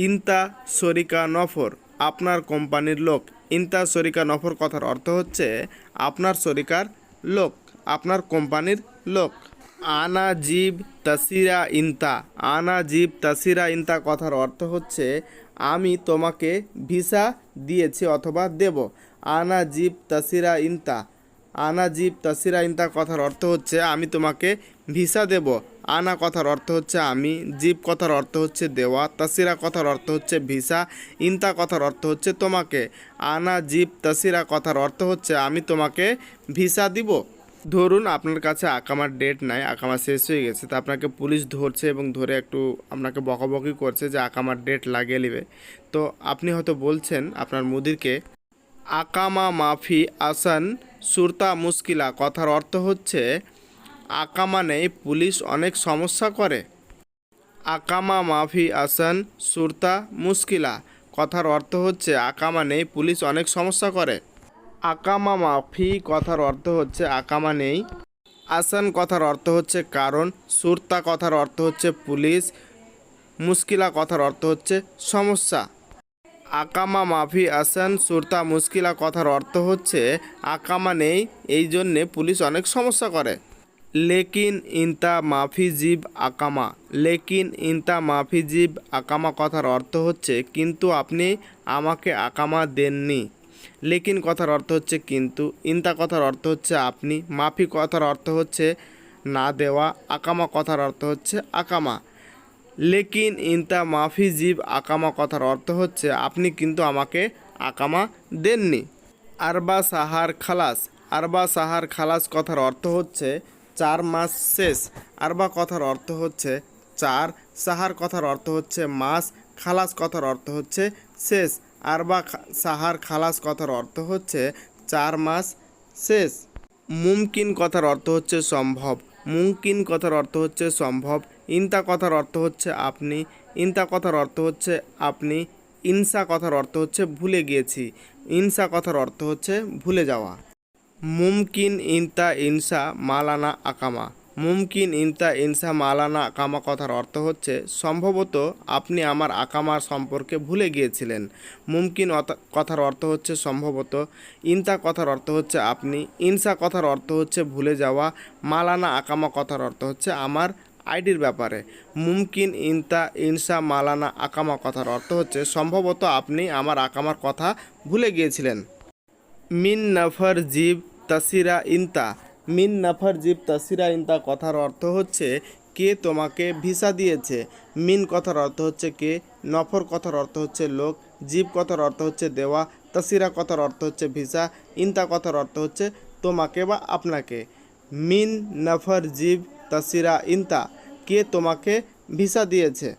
S1: ইনতা শরিকা নফর আপনার কোম্পানির লোক। ইনতা শরিকা নফর কথার অর্থ হচ্ছে আপনার শরিকার লোক, আপনার কোম্পানির লোক। আনা জিব তাসিরা ইনতা। আনা জিব তাসিরা ইনতা কথার অর্থ হচ্ছে আমি তোমাকে ভিসা দিয়েছি অথবা দেব। আনা জিব তাসিরা ইনতা। আনা জিব তাসিরা ইনতা কথার অর্থ হচ্ছে আমি তোমাকে ভিসা দেব। আনা কথার অর্থ হচ্ছে আমি, জিব কথার অর্থ হচ্ছে দেওয়া, তাসিরা কথার অর্থ হচ্ছে ভিসা, ইনতা কথার অর্থ হচ্ছে তোমাকে। আনা জিব তাসিরা কথার অর্থ হচ্ছে আমি তোমাকে ভিসা দিব। ধরুন আপনার কাছে আকামার ডেট নাই, আকামা শেষ হয়ে গেছে, তো আপনাকে পুলিশ ধরছে এবং ধরে একটু আপনাকে বকাবকি করছে যে আকামার ডেট লাগিয়ে নেবে। তো আপনি হয়তো বলছেন আপনার মুদিরকে, আকামা মাফি আসান সুরতা মুশকিলা কথার অর্থ হচ্ছে আকামা নেই, পুলিশ অনেক সমস্যা করে। আকামা মাফি আসান সুরতা মুশকিলা কথার অর্থ হচ্ছে আকামা নেই, পুলিশ অনেক সমস্যা করে। আকামা মাফি কথার অর্থ হচ্ছে আকামা নেই, আসান কথার অর্থ হচ্ছে কারণ, সুরতা কথার অর্থ হচ্ছে পুলিশ, মুশকিলা কথার অর্থ হচ্ছে সমস্যা। আকামা মাফি আসান সুরতা মুশকিলা কথার অর্থ হচ্ছে আকামা নেই, এই জন্যে পুলিশ অনেক সমস্যা করে। লেকিন ইনতা মাফি জিব আকামা। লেকিন ইনতা মাফি জিব আকামা কথার অর্থ হচ্ছে কিন্তু আপনি আমাকে আকামা দেননি। লেকিন কথার অর্থ হচ্ছে কিন্তু, ইনতা কথার অর্থ হচ্ছে আপনি, মাফি কথার অর্থ হচ্ছে না দেওয়া, আকামা কথার অর্থ হচ্ছে আকামা। লেকিন ইনতা মাফি জিব আকামা কথার অর্থ হচ্ছে আপনি কিন্তু আমাকে আকামা দেননি। আরবা সাহার খালাস। আরবা সাহার খালাস কথার অর্থ হচ্ছে 4 মাস শেষ। আরবা কথার অর্থ হচ্ছে 4, সাহার কথার অর্থ হচ্ছে মাস, খালাস কথার অর্থ হচ্ছে শেষ। আরবা সাহার খালাস কথার অর্থ হচ্ছে 4 মাস শেষ। মুমকিন কথার অর্থ হচ্ছে সম্ভব। মুমকিন কথার অর্থ হচ্ছে সম্ভব। ইনতা কথার অর্থ হচ্ছে আপনি। ইনতা কথার অর্থ হচ্ছে আপনি। ইনসা কথার অর্থ হচ্ছে ভুলে গিয়েছি। ইনসা কথার অর্থ হচ্ছে ভুলে যাওয়া। মুমকিন ইনতা ইনসা মালানা আকামা। মুমকিন ইনতা ইনসা মালানা আকামা কথার অর্থ হচ্ছে সম্ভবত আপনি আমার আকামার সম্পর্কে ভুলে গিয়েছিলেন। মুমকিন কথার অর্থ হচ্ছে সম্ভবত। ইনতা কথার অর্থ হচ্ছে আপনি। ইনসা কথার অর্থ হচ্ছে ভুলে যাওয়া। মালানা আকামা কথার অর্থ হচ্ছে আমার আইডির ব্যাপারে। মুমকিন ইনতা ইনসা মালানা আকামা কথার অর্থ হচ্ছে সম্ভবত আপনি আমার আকামার কথা ভুলে গিয়েছিলেন। মিন নফর জিব তাসিরা ইনতা। মিন নফর জিব তাসিরা ইনতা কথার অর্থ হচ্ছে কে তোমাকে ভিসা দিয়েছে। মিন কথার অর্থ হচ্ছে কে, নফর কথার অর্থ হচ্ছে লোক, জিব কথার অর্থ হচ্ছে দেওয়া, তাসিরা কথার অর্থ হচ্ছে ভিসা, ইনতা কথার অর্থ হচ্ছে তোমাকে বা আপনাকে। মিন নফর জিব তাসিরা ইনতা, কে তোমাকে ভিসা দিয়েছে।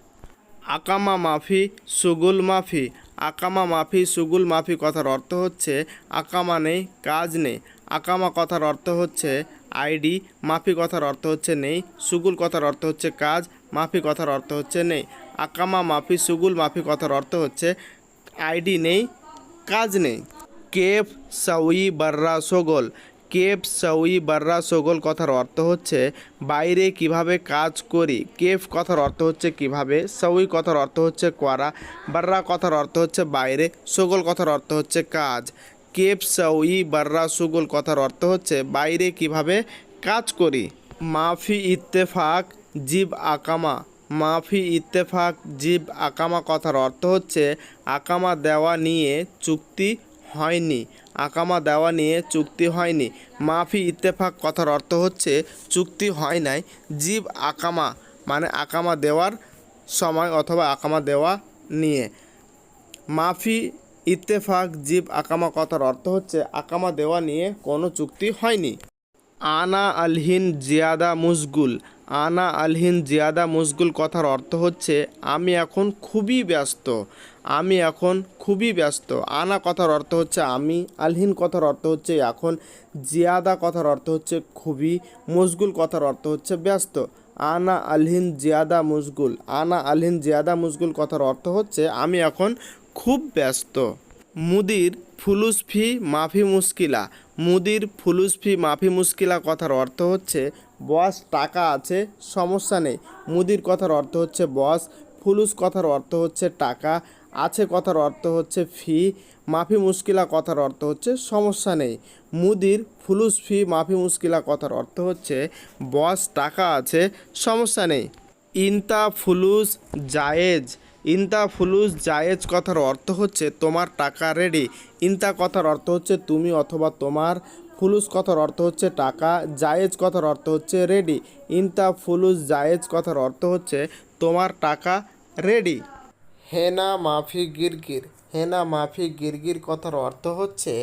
S1: আকামা মাফি সুগুল মাফি। আকামা মাফি সুগুল মাফি কথার অর্থ হচ্ছে আকামা নেই, কাজ নেই। আকামা কথার অর্থ হচ্ছে আইডি, মাফি কথার অর্থ হচ্ছে নেই, সুগুল কথার অর্থ হচ্ছে কাজ, মাফি কথার অর্থ হচ্ছে নেই। আকামা মাফি সুগুল মাফি কথার অর্থ হচ্ছে আইডি নেই, কাজ নেই। কেফ সাউই বার্রা সগোল। কেফ সাউই বার্রা সগোল কথার অর্থ হচ্ছে বাইরে কিভাবে কাজ করি। কেফ কথার অর্থ হচ্ছে কিভাবে, সাউই কথার অর্থ হচ্ছে করা, বার্রা কথার অর্থ হচ্ছে বাইরে, সগোল কথার অর্থ হচ্ছে কাজ। কেফ সাউই বার্রা সগোল কথার অর্থ হচ্ছে বাইরে কিভাবে কাজ করি। মাফি ইত্তেফাক জিব আকামা। মাফি ইত্তেফাক জিব আকামা কথার অর্থ হচ্ছে আকামা দেওয়া নিয়ে চুক্তি হয়নি। আকামা দেওয়া নিয়ে চুক্তি হয়নি। মাফি ইত্তেফাক কথার অর্থ হচ্ছে চুক্তি হয় নাই। জিব আকামা মানে আকামা দেওয়ার সময় অথবা আকামা দেওয়া নিয়ে। মাফি ইত্তেফাক জিব আকামা কথার অর্থ হচ্ছে আকামা দেওয়া নিয়ে কোনো চুক্তি হয়নি। আনা আলহিন জিয়াদা মুশগুল। আনা আলহিন জিয়াদা মুশগুল কথার অর্থ হচ্ছে আমি এখন খুবই ব্যস্ত। আমি এখন খুবই ব্যস্ত। আনা কথার অর্থ হচ্ছে আমি, আলহিন কথার অর্থ হচ্ছে এখন, জিয়াদা কথার অর্থ হচ্ছে খুবই, মুশগুল কথার অর্থ হচ্ছে ব্যস্ত। আনা আলহিন জিয়াদা মুশগুল। আনা আলহিন জিয়াদা মুশগুল কথার অর্থ হচ্ছে আমি এখন খুব ব্যস্ত। মুদির ফুলুস ফি মাফি মুশকিলা। মুদির ফুলুস ফি মাফি মুশকিলা কথার অর্থ হচ্ছে বস টাকা আছে, সমস্যা নেই। মুদির কথার অর্থ হচ্ছে বস, ফুলুস কথার অর্থ হচ্ছে টাকা, আছে কথার অর্থ হচ্ছে ফি মাফি মুশকিলা কথার অর্থ হচ্ছে সমস্যা নেই। মুদির ফুলুস ফি মাফি মুশকিলা কথার অর্থ হচ্ছে বস টাকা আছে সমস্যা নেই। ইনতা ফুলুস জায়েজ ইনতা ফুলুস জায়েজ কথার অর্থ হচ্ছে তোমার টাকা রেডি। ইনতা কথার অর্থ হচ্ছে তুমি অথবা তোমার। ফুলুস কথার অর্থ হচ্ছে টাকা। জায়েজ কথার অর্থ হচ্ছে রেডি। ইনতা ফুলুস জায়েজ কথার অর্থ হচ্ছে তোমার টাকা রেডি। হেনা মাফি গিরগির হেনা মাফি গিরগির কথার অর্থ হচ্ছে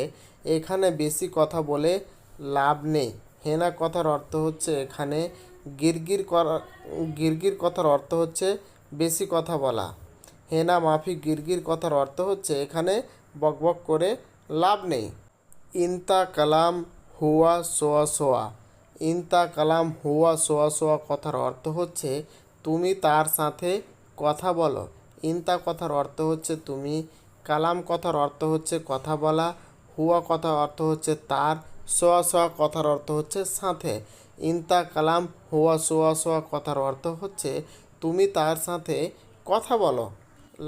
S1: এখানে বেশি কথা বলে লাভ নেই। হেনা কথার অর্থ হচ্ছে এখানে। গিরগির করা গিরগির কথার অর্থ হচ্ছে বেশি কথা বলা। হেনা মাফি গিরগির কথার অর্থ হচ্ছে এখানে বকবক করে লাভ নেই। ইনতা কালাম হুয়া সোয়া সোয়া ইনতা কালাম হুয়া সোয়া সোয়া কথার অর্থ হচ্ছে তুমি তার সাথে কথা বলো। ইনতা কথার অর্থ হচ্ছে তুমি। কালাম কথার অর্থ হচ্ছে কথা বলা। হুয়া কথার অর্থ হচ্ছে তার। সোয়া সোয়া কথার অর্থ হচ্ছে সাথে। ইনতা কালাম হুয়া সোয়া সোয়া কথার অর্থ হচ্ছে তুমি তার সাথে কথা বলো।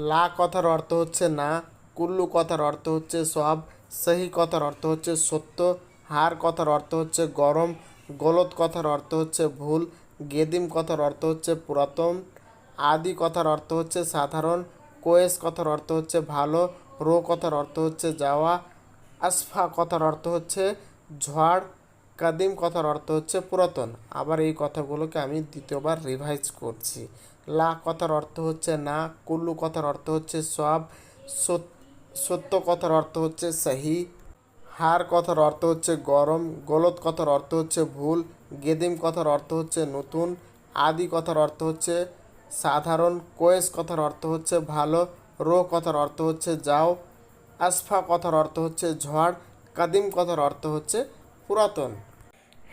S1: লা কথার অর্থ হচ্ছে না। কুল্লু কথার অর্থ হচ্ছে সব। সহি কথার অর্থ হচ্ছে সত্য। হার কথার অর্থ হচ্ছে গরম। গলত কথার অর্থ হচ্ছে ভুল। গেদিম কথার অর্থ হচ্ছে পুরাতন। আদি কথার অর্থ হচ্ছে সাধারণ। কোয়েস কথার অর্থ হচ্ছে ভালো। রো কথার অর্থ হচ্ছে যাওয়া। আসফা কথার অর্থ হচ্ছে ঝড়। কাদিম কথার অর্থ হচ্ছে পুরাতন। আবার এই কথাগুলোকে আমি দ্বিতীয়বার রিভাইজ করছি। লা কথার অর্থ হচ্ছে না। কুল্লু কথার অর্থ হচ্ছে সব। সত্য কথার অর্থ হচ্ছে সহি। হার কথার অর্থ হচ্ছে গরম। গলত কথার অর্থ হচ্ছে ভুল। গেদিম কথার অর্থ হচ্ছে নতুন। আদি কথার অর্থ হচ্ছে সাধারণ। কোয়েস কথার অর্থ হচ্ছে ভালো। রো কথার অর্থ হচ্ছে যাও। আসফা কথার অর্থ হচ্ছে ঝড়। কাদিম কথার অর্থ হচ্ছে পুরাতন।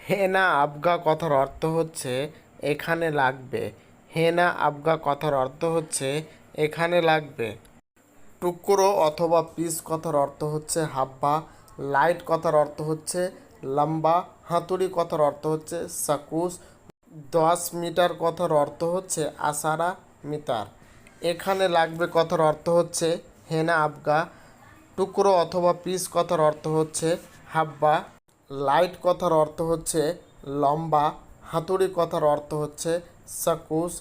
S1: হেনা আবগা কথার অর্থ হচ্ছে এখানে লাগবে। হেনা আবগা কথার অর্থ হচ্ছে এখানে লাগবে। টুকরো অথবা পিস কথার অর্থ হচ্ছে হাব্বা। লাইট কথার অর্থ হচ্ছে লম্বা। হাতুড়ি কথার অর্থ হচ্ছে সাকুস। 10 মিটার কথার অর্থ হচ্ছে আষাঢ়া মিটার। এখানে লাগবে কথার অর্থ হচ্ছে হেনা আবগা। টুকরো অথবা পিস কথার অর্থ হচ্ছে হাব্বা। লাইট কথার অর্থ হচ্ছে লম্বা। হাতুড়ি কথার অর্থ হচ্ছে সাকুস।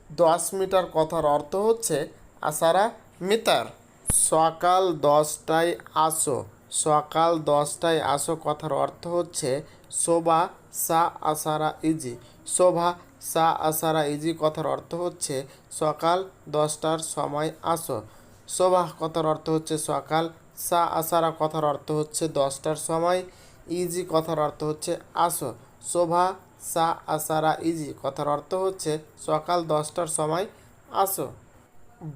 S1: 10 মিটার কথার অর্থ হচ্ছে আষাঢ়া মিটার। সকাল 10টায় আসো। সকাল 10টায় আসো কথার অর্থ হচ্ছে শোভা সা আষাঢ়া ইজি। শোভা সা আষাঢ়া ইজি কথার অর্থ হচ্ছে সকাল 10টার সময় আসো। শোভা কথার অর্থ হচ্ছে সকাল। সা আষাঢ়া কথার অর্থ হচ্ছে 10টার সময়। ইজি কথার অর্থ হচ্ছে আসো। শোভা সা আষাঢ়া ইজি কথার অর্থ হচ্ছে সকাল 10টার সময় আসো।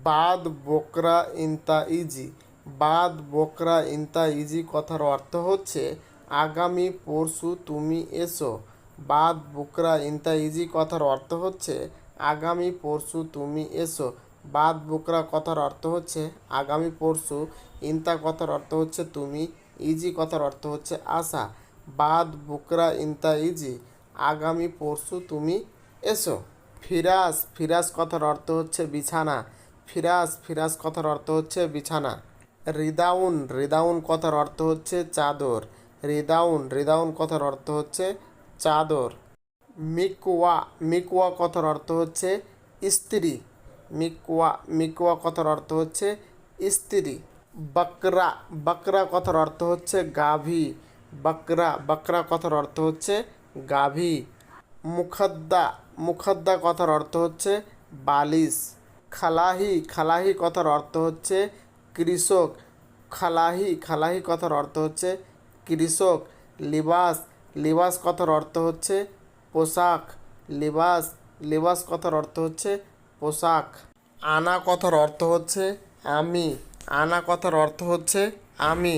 S1: বাদ বোকরা ইনতা ইজি। বাদ বোকরা ইনতা ইজি কথার অর্থ হচ্ছে আগামী পরশু তুমি এসো। বাদ বোকরা ইনতা ইজি কথার অর্থ হচ্ছে আগামী পরশু তুমি এসো। বাদ বোকরা কথার অর্থ হচ্ছে আগামী পরশু। ইনতা কথার অর্থ হচ্ছে তুমি। ইজি কথার অর্থ হচ্ছে আশা। বাদ বোকরা ইনতা ইজি আগামী পরশু তুমি এসো। ফিরাস ফিরাস কথার অর্থ হচ্ছে বিছানা। ফিরাস ফিরাস কথার অর্থ হচ্ছে বিছানা। রিদাউন রিদাউন কথার অর্থ হচ্ছে চাদর। রিদাউন রিদাউন কথার অর্থ হচ্ছে চাদর। মিকওয়া মিকওয়া কথার অর্থ হচ্ছে স্ত্রী। মিকওয়া মিকওয়া কথার অর্থ হচ্ছে স্ত্রী। বকরা বকরা কথার অর্থ হচ্ছে গাভী। বকরা বকরা কথার অর্থ হচ্ছে গাভী। মুখদ্দা মুখদ্দা কথার অর্থ হচ্ছে বালিশ। খালাহি খালাহি কথার অর্থ হচ্ছে কৃষক। খালাহি খালাহি কথার অর্থ হচ্ছে কৃষক। লিবাস লিবাস কথার অর্থ হচ্ছে পোশাক। লিবাস লিবাস কথার অর্থ হচ্ছে পোশাক। আনা কথার অর্থ হচ্ছে আমি। আনা কথার অর্থ হচ্ছে আমি।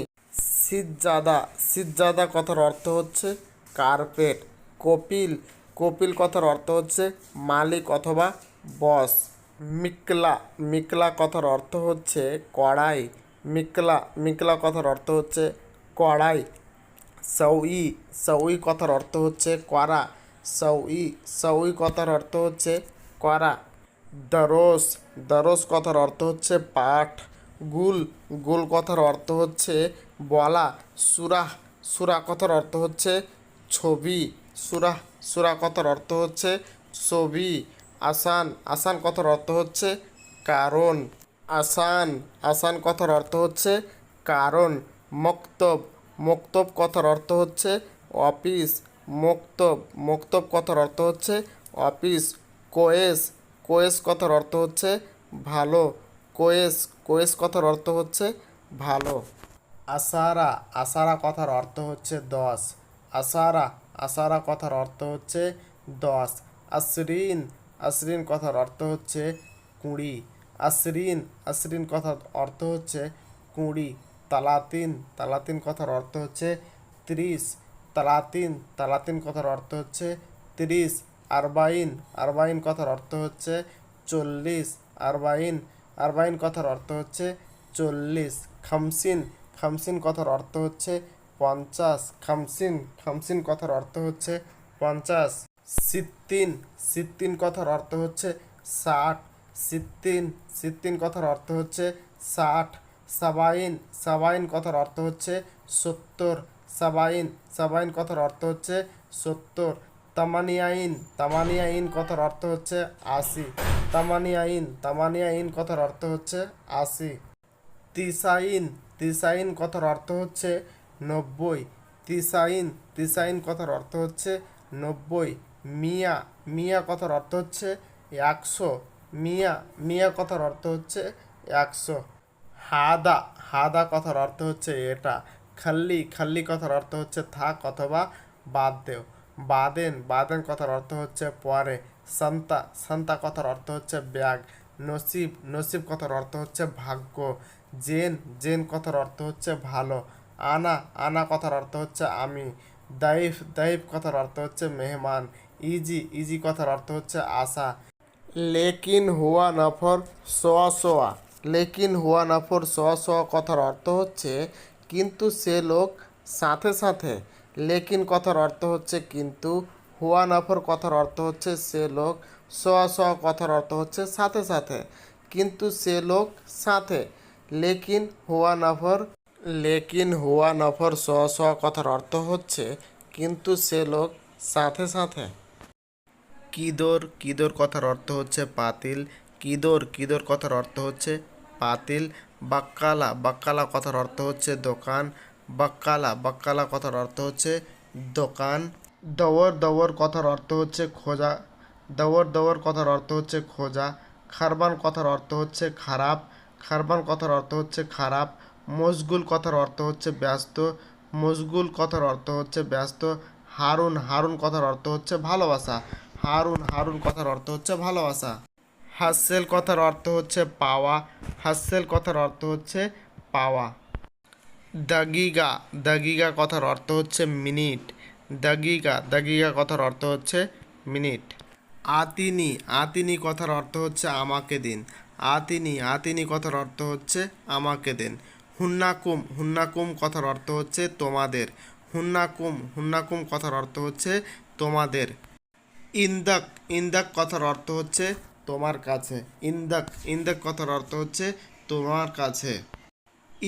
S1: সিজ্জাদা সিজ্জাদা কথার অর্থ হচ্ছে কার্পেট। কপিল কপিল কথার অর্থ হচ্ছে মালিক অথবা বস। মিকলা মিকলা কথার অর্থ হচ্ছে কড়াই। মিকলা মিকলা কথার অর্থ হচ্ছে কড়াই। সউই সউই কথার অর্থ হচ্ছে কড়া। সউই সউই কথার অর্থ হচ্ছে কড়া। দরস, দরস কথার অর্থ হচ্ছে পাঠ। গুল, গুল কথার অর্থ হচ্ছে বলা। সুরাহ, সুরা কথার অর্থ হচ্ছে ছবি। সুরাহ, সুরা কথার অর্থ হচ্ছে ছবি। আসান, আসান কথার অর্থ হচ্ছে কারণ। আসান, আসান কথার অর্থ হচ্ছে কারণ। মক্তব, মক্তব কথার অর্থ হচ্ছে অফিস। মক্তব, মক্তব কথার অর্থ হচ্ছে অফিস। কোয়েস, কোয়েস কথার অর্থ হচ্ছে ভালো। কোয়েস, কোয়েস কথার অর্থ হচ্ছে ভালো। আসারা, আসারা কথার অর্থ হচ্ছে 10। আসারা, আসারা কথার অর্থ হচ্ছে 10। আশরিন, আশরিন কথার অর্থ হচ্ছে 20। আশরিন, আশরিন কথার অর্থ হচ্ছে 20। তালাতিন, তালাতিন কথার অর্থ হচ্ছে 30। তালাতিন, তালাতিন কথার অর্থ হচ্ছে 30। আরবাইন, আরবাইন কথার অর্থ হচ্ছে 40। আরবাইন, আরবাইন কথার অর্থ হচ্ছে 40। খামসিন, খামসিন কথার অর্থ হচ্ছে 50। খামসিন, খামসিন কথার অর্থ হচ্ছে 50। সিত্তিন, সিত্তিন কথার অর্থ হচ্ছে 60। সিত্তিন, সিত্তিন কথার অর্থ হচ্ছে 60। সাবাইন, সাবাইন কথার অর্থ হচ্ছে 70। সাবাইন, সাবাইন কথার অর্থ হচ্ছে 70। তামানিয়াইন, তামানিয়াইন কথার অর্থ হচ্ছে 80। তামানিয়াইন, তামানিয়াইন কথার অর্থ হচ্ছে 80। তিসাইন, তিসাইন কথার অর্থ হচ্ছে 90। তিসাইন, তিসাইন কথার অর্থ হচ্ছে 90। মিয়া, মিয়া কথার অর্থ হচ্ছে 100। মিয়া, মিয়া কথার অর্থ হচ্ছে 100। হাদা, হাদা কথার অর্থ হচ্ছে এটা। খাল্লি, খাল্লি কথার অর্থ হচ্ছে থাক অথবা বাদ দেও। বাদেন, বাদেন কথার অর্থ হচ্ছে পরে। সান্তা, সান্তা কথার অর্থ হচ্ছে ব্যাগ। নসিব, নসিব কথার অর্থ হচ্ছে ভাগ্য। জেন, জেন কথার অর্থ হচ্ছে ভালো। আনা, আনা কথার অর্থ হচ্ছে আমি। দাইফ, দাইফ কথার অর্থ হচ্ছে মেহমান। ইজি, ইজি কথার অর্থ হচ্ছে আশা। লেকিন হুয়া নফর সোয়া সোয়া, লেকিন হুয়া নফর সোয়া সোয়া কথার অর্থ হচ্ছে কিন্তু সে লোক সাথে সাথে। লেকিন কথার অর্থ হচ্ছে কিন্তু। হুয়া নফর কথার অর্থ হচ্ছে সে লোক। সোয়া সোয়া কথার অর্থ হচ্ছে সাথে সাথে। কিন্তু সে লোক সাথে। লেকিন হুয়া নফর, লেকিন হুয়া নফর সোয়া সোয়া কথার অর্থ হচ্ছে কিন্তু সে লোক সাথে সাথে। কিদোর, কিদোর কথার অর্থ হচ্ছে পাতিল। কিদোর, কিদোর কথার অর্থ হচ্ছে পাতিল। বাক্কালা, বাক্কালা কথার অর্থ হচ্ছে দোকান। বাক্কালা, বাক্কালা কথার অর্থ হচ্ছে দোকান। দওয়ার, দওয়ার কথার অর্থ হচ্ছে খোঁজা। দওয়ার, দওয়ার কথার অর্থ হচ্ছে খোঁজা। খারবান কথার অর্থ হচ্ছে খারাপ। খারবান কথার অর্থ হচ্ছে খারাপ। মশগুল কথার অর্থ হচ্ছে ব্যস্ত। মশগুল কথার অর্থ হচ্ছে ব্যস্ত। হারুন, হারুন কথার অর্থ হচ্ছে ভালোবাসা। হারুন, হারুন কথার অর্থ হচ্ছে ভালোবাসা। হাসেল কথার অর্থ হচ্ছে পাওয়া। হাসেল কথার অর্থ হচ্ছে পাওয়া। দাগিগা, দাগিগা কথার অর্থ হচ্ছে মিনিট। দাগিগা, দাগিগা কথার অর্থ হচ্ছে মিনিট। আতিনি, আতিনি কথার অর্থ হচ্ছে আমাকে দিন। আতিনি, আতিনি কথার অর্থ হচ্ছে আমাকে দিন। হুন্নাকুম, হুন্নাকুম কথার অর্থ হচ্ছে তোমাদের। হুন্নাকুম, হুন্নাকুম কথার অর্থ হচ্ছে তোমাদের। ইন্দাক, ইন্দাক কথার অর্থ হচ্ছে তোমার কাছে। ইন্দাক, ইন্দাক কথার অর্থ হচ্ছে তোমার কাছে।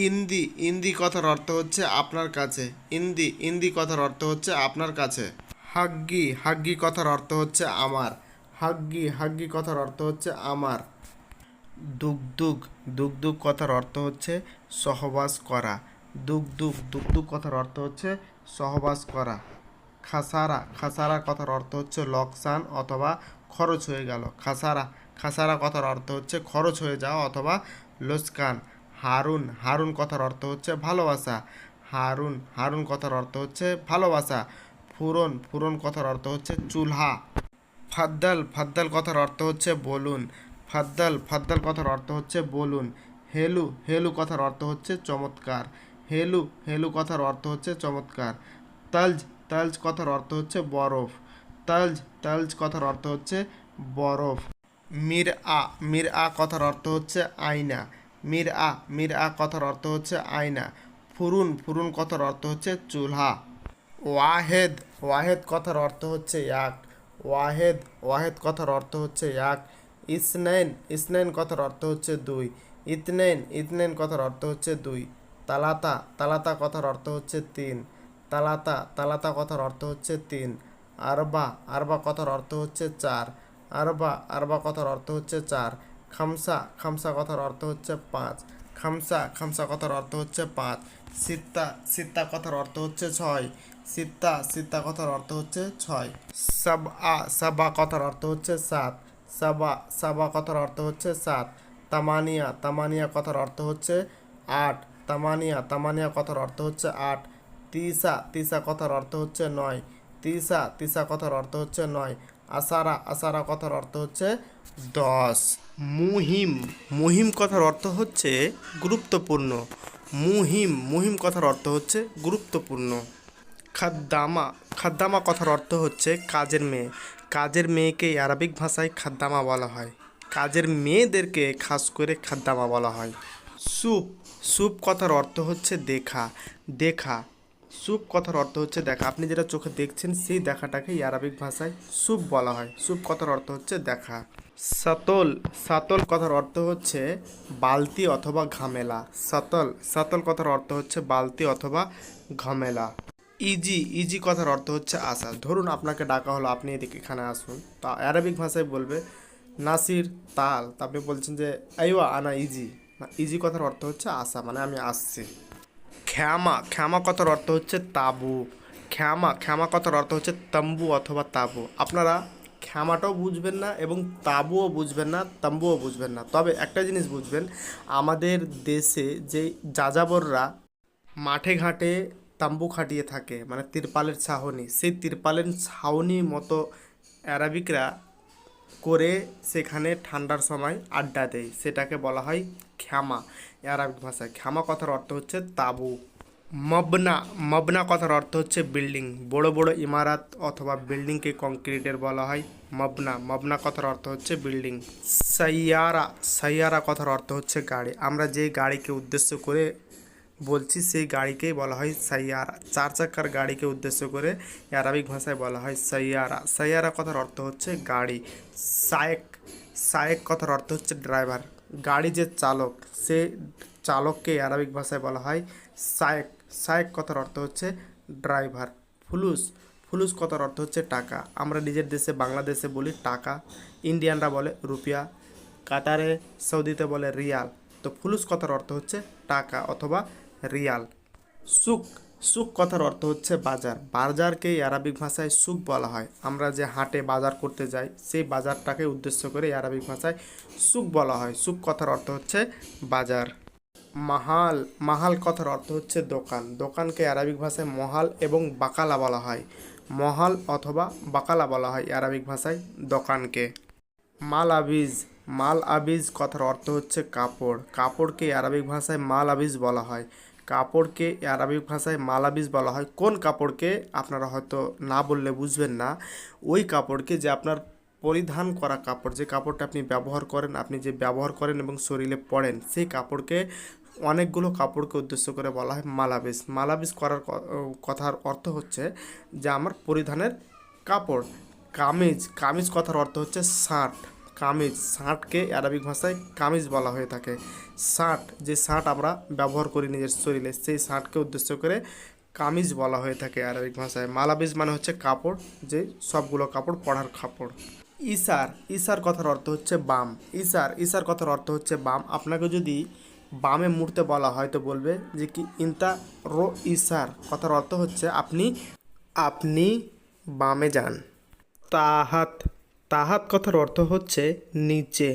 S1: ইন্দি, ইন্দি কথার অর্থ হচ্ছে আপনার কাছে। ইন্দি, ইন্দি কথার অর্থ হচ্ছে আপনার কাছে। হাগ্গি, হাগ্গি কথার অর্থ হচ্ছে আমার। হাগ্গি, হাগ্গি কথার অর্থ হচ্ছে আমার। দুগদুগ, দুগদুগ কথার অর্থ হচ্ছে সহবাস করা। দুগদুগ, দুগদুগ কথার অর্থ হচ্ছে সহবাস করা। খাসারা, খাসারা কথার অর্থ হচ্ছে লোকসান অথবা খরচ হয়ে গেল। খাসারা, খাসারা কথার অর্থ হচ্ছে খরচ হয়ে যাওয়া অথবা লোকসান। হারুন, হারুন কথার অর্থ হচ্ছে ভালোবাসা। হারুন, হারুন কথার অর্থ হচ্ছে ভালোবাসা। ফুরন, ফুরন কথার অর্থ হচ্ছে চুলহা। ফাদ্দাল, ফাদ্দাল কথার অর্থ হচ্ছে বলুন। ফাদ্দাল, ফাদ্দাল কথার অর্থ হচ্ছে বলুন। হেলু, হেলু কথার অর্থ হচ্ছে চমৎকার। হেলু, হেলু কথার অর্থ হচ্ছে চমৎকার। তালজ, তালজ কথার অর্থ হচ্ছে বরফ। তালজ, তালজ কথার অর্থ হচ্ছে বরফ। মির আ, মির আ কথার অর্থ হচ্ছে আয়না। মির আ, মির আ কথার অর্থ হচ্ছে আয়না। ফুরুন, ফুরুন কথার অর্থ হচ্ছে চুলহা। ওয়াহেদ, ওয়াহেদ কথার অর্থ হচ্ছে এক। ওয়াহেদ, ওয়াহেদ কথার অর্থ হচ্ছে এক। ইসনাইন ইসনাইন কথার অর্থ হচ্ছে দুই। ইতনাইন ইতনাইন কথার অর্থ হচ্ছে দুই। তালাতা তালাতা কথার অর্থ হচ্ছে তিন। তালাতা তালাতা কথার অর্থ হচ্ছে তিন। আরবা আরবা কথার অর্থ হচ্ছে চার। আরবা আরবা কথার অর্থ হচ্ছে চার। খামসা খামসা কথার অর্থ হচ্ছে পাঁচ। খামসা খামসা কথার অর্থ হচ্ছে পাঁচ। সিত্তা সিত্তা কথার অর্থ হচ্ছে ছয়। সিত্তা সিত্তা কথার অর্থ হচ্ছে ছয়। সাবআ সাবা কথার অর্থ হচ্ছে সাত। সাবা সাবা কথার অর্থ হচ্ছে সাত। তামানিয়া তামানিয়া কথার অর্থ হচ্ছে আট। তামানিয়া তামানিয়া কথার অর্থ হচ্ছে আট। তিসা তিসা কথার অর্থ হচ্ছে নয়। তিসা তিসা কথার অর্থ হচ্ছে নয়। আসারা আসারা কথার অর্থ হচ্ছে দশ। মুহিম মুহিম কথার অর্থ হচ্ছে গুরুত্বপূর্ণ। মুহিম মুহিম কথার অর্থ হচ্ছে গুরুত্বপূর্ণ। খাদ্দামা খাদ্দামা কথার অর্থ হচ্ছে কাজের মেয়ে। কাজের মেয়েকে আরবিক ভাষায় খাদ্দামা বলা হয়। কাজের মেয়েদেরকে খাস করে খাদ্দামা বলা হয়। সুপ সুপ কথার অর্থ হচ্ছে দেখা। দেখা সুপ কথার অর্থ হচ্ছে দেখা। আপনি যেটা চোখে দেখছেন সেই দেখাটাকে আরবিক ভাষায় সুপ বলা হয়। সুপ কথার অর্থ হচ্ছে দেখা। সাতল সাতল কথার অর্থ হচ্ছে বালতি অথবা ঘামেলা। সাতল সাতল কথার অর্থ হচ্ছে বালতি অথবা ঘামেলা। ইজি ইজি কথার অর্থ হচ্ছে আসা। ধরুন আপনাকে ডাকা হলো, আপনি এদিকে এখানে আসুন, তা অ্যারাবিক ভাষায় বলবে নাসির তাল, তা আপনি বলছেন যে আইওয়া আনা ইজি। না, ইজি কথার অর্থ হচ্ছে আসা, মানে আমি আসছি। খ্যামা খ্যামা কথার অর্থ হচ্ছে তাঁবু। খ্যামা খ্যামা কথার অর্থ হচ্ছে তম্বু অথবা তাঁবু। আপনারা খ্যামাটাও বুঝবেন না এবং তাঁবুও বুঝবেন না, তম্বুও বুঝবেন না। তবে একটা জিনিস বুঝবেন, আমাদের দেশে যে যাযাবররা মাঠে ঘাটে তাম্বু খাটিয়ে থাকে, মানে তিরপালের ছাউনি, সেই তিরপালের ছাউনি মতো অ্যারাবিকরা করে সেখানে ঠান্ডার সময় আড্ডা দেয়, সেটাকে বলা হয় খ্যামা। আরবিক ভাষায় খ্যামা কথার অর্থ হচ্ছে তাঁবু। মবনা মবনা কথার অর্থ হচ্ছে বিল্ডিং। বড় বড় ইমারাত অথবা বিল্ডিংকে কংক্রিটের বলা হয় মবনা। মবনা কথার অর্থ হচ্ছে বিল্ডিং। সাইয়ারা সাইয়ারা কথার অর্থ হচ্ছে গাড়ি। আমরা যে গাড়িকে উদ্দেশ্য করে বলছি সেই গাড়িকেই বলা হয় সাইয়ারা। চার চাকার গাড়িকে উদ্দেশ্য করে আরবিক ভাষায় বলা হয় সাইয়ারা। সাইয়ারা কথার অর্থ হচ্ছে গাড়ি। সায়েক সায়েক কথার অর্থ হচ্ছে ড্রাইভার। গাড়ি যে চালক, সে চালককে আরবিক ভাষায় বলা হয় সায়েক। সায়েক কথার অর্থ হচ্ছে ড্রাইভার। ফুলুস ফুলুস কথার অর্থ হচ্ছে টাকা। আমরা নিজের দেশে বাংলাদেশে বলি টাকা, ইন্ডিয়ানরা বলে রুপিয়া, কাতারে সৌদিতে বলে রিয়াল। তো ফুলুস কথার অর্থ হচ্ছে টাকা অথবা রিয়াল। সুক সুক কথার অর্থ হচ্ছে বাজার। বাজারকে আরবিক ভাষায় সুক বলা হয়। আমরা যে হাটে বাজার করতে যাই সেই বাজারটাকে উদ্দেশ্য করে আরবিক ভাষায় সুক বলা হয়। সুক কথার অর্থ হচ্ছে বাজার। মাহাল মাহাল কথার অর্থ হচ্ছে দোকান। দোকানকে আরবিক ভাষায় মহাল এবং বাকালা বলা হয়। মহাল অথবা বাকালা বলা হয় আরবিক ভাষায় দোকানকে। মাল আবিজ মাল আবিজ কথার অর্থ হচ্ছে কাপড়। কাপড়কে আরবিক ভাষায় মাল আবিজ বলা হয়। কাপড়কে আরবিক ভাষায় মাল আবিজ বলা হয়। কোন কাপড়কে আপনারা হয়তো না বললে বুঝবেন না। ওই কাপড়কে, যে আপনার পরিধান করা কাপড়, যে কাপড়টা আপনি ব্যবহার করেন, আপনি যে ব্যবহার করেন এবং শরীরে পরেন, সেই কাপড়কে, অনেকগুলো কাপড়কে উদ্দেশ্য করে বলা হয় মালাবিস। মালাবিস করার কথার অর্থ হচ্ছে যে আমার পরিধানের কাপড়। কামিজ কামিজ কথার অর্থ হচ্ছে শার্ট। কামিজ শার্টকে আরবিক ভাষায় কামিজ বলা হয়ে থাকে। শার্ট, যে শার্ট আমরা ব্যবহার করি নিজের শরীরে, সেই শার্টকে উদ্দেশ্য করে কামিজ বলা হয়ে থাকে আরবিক ভাষায়। মালাবিজ মানে হচ্ছে কাপড়, যে সবগুলো কাপড় পরার কাপড়। ইসার ইসার কথার অর্থ হচ্ছে বাম। ইসার ইসার কথার অর্থ হচ্ছে বাম। আপনাকে যদি বামে মুড়তে বলা হয় তো বলবে যে কি ইন্তা রো ইসার। কথার অর্থ হচ্ছে আপনি আপনি বামে যান। তাহাত তাহাত কথার অর্থ হচ্ছে নিচে।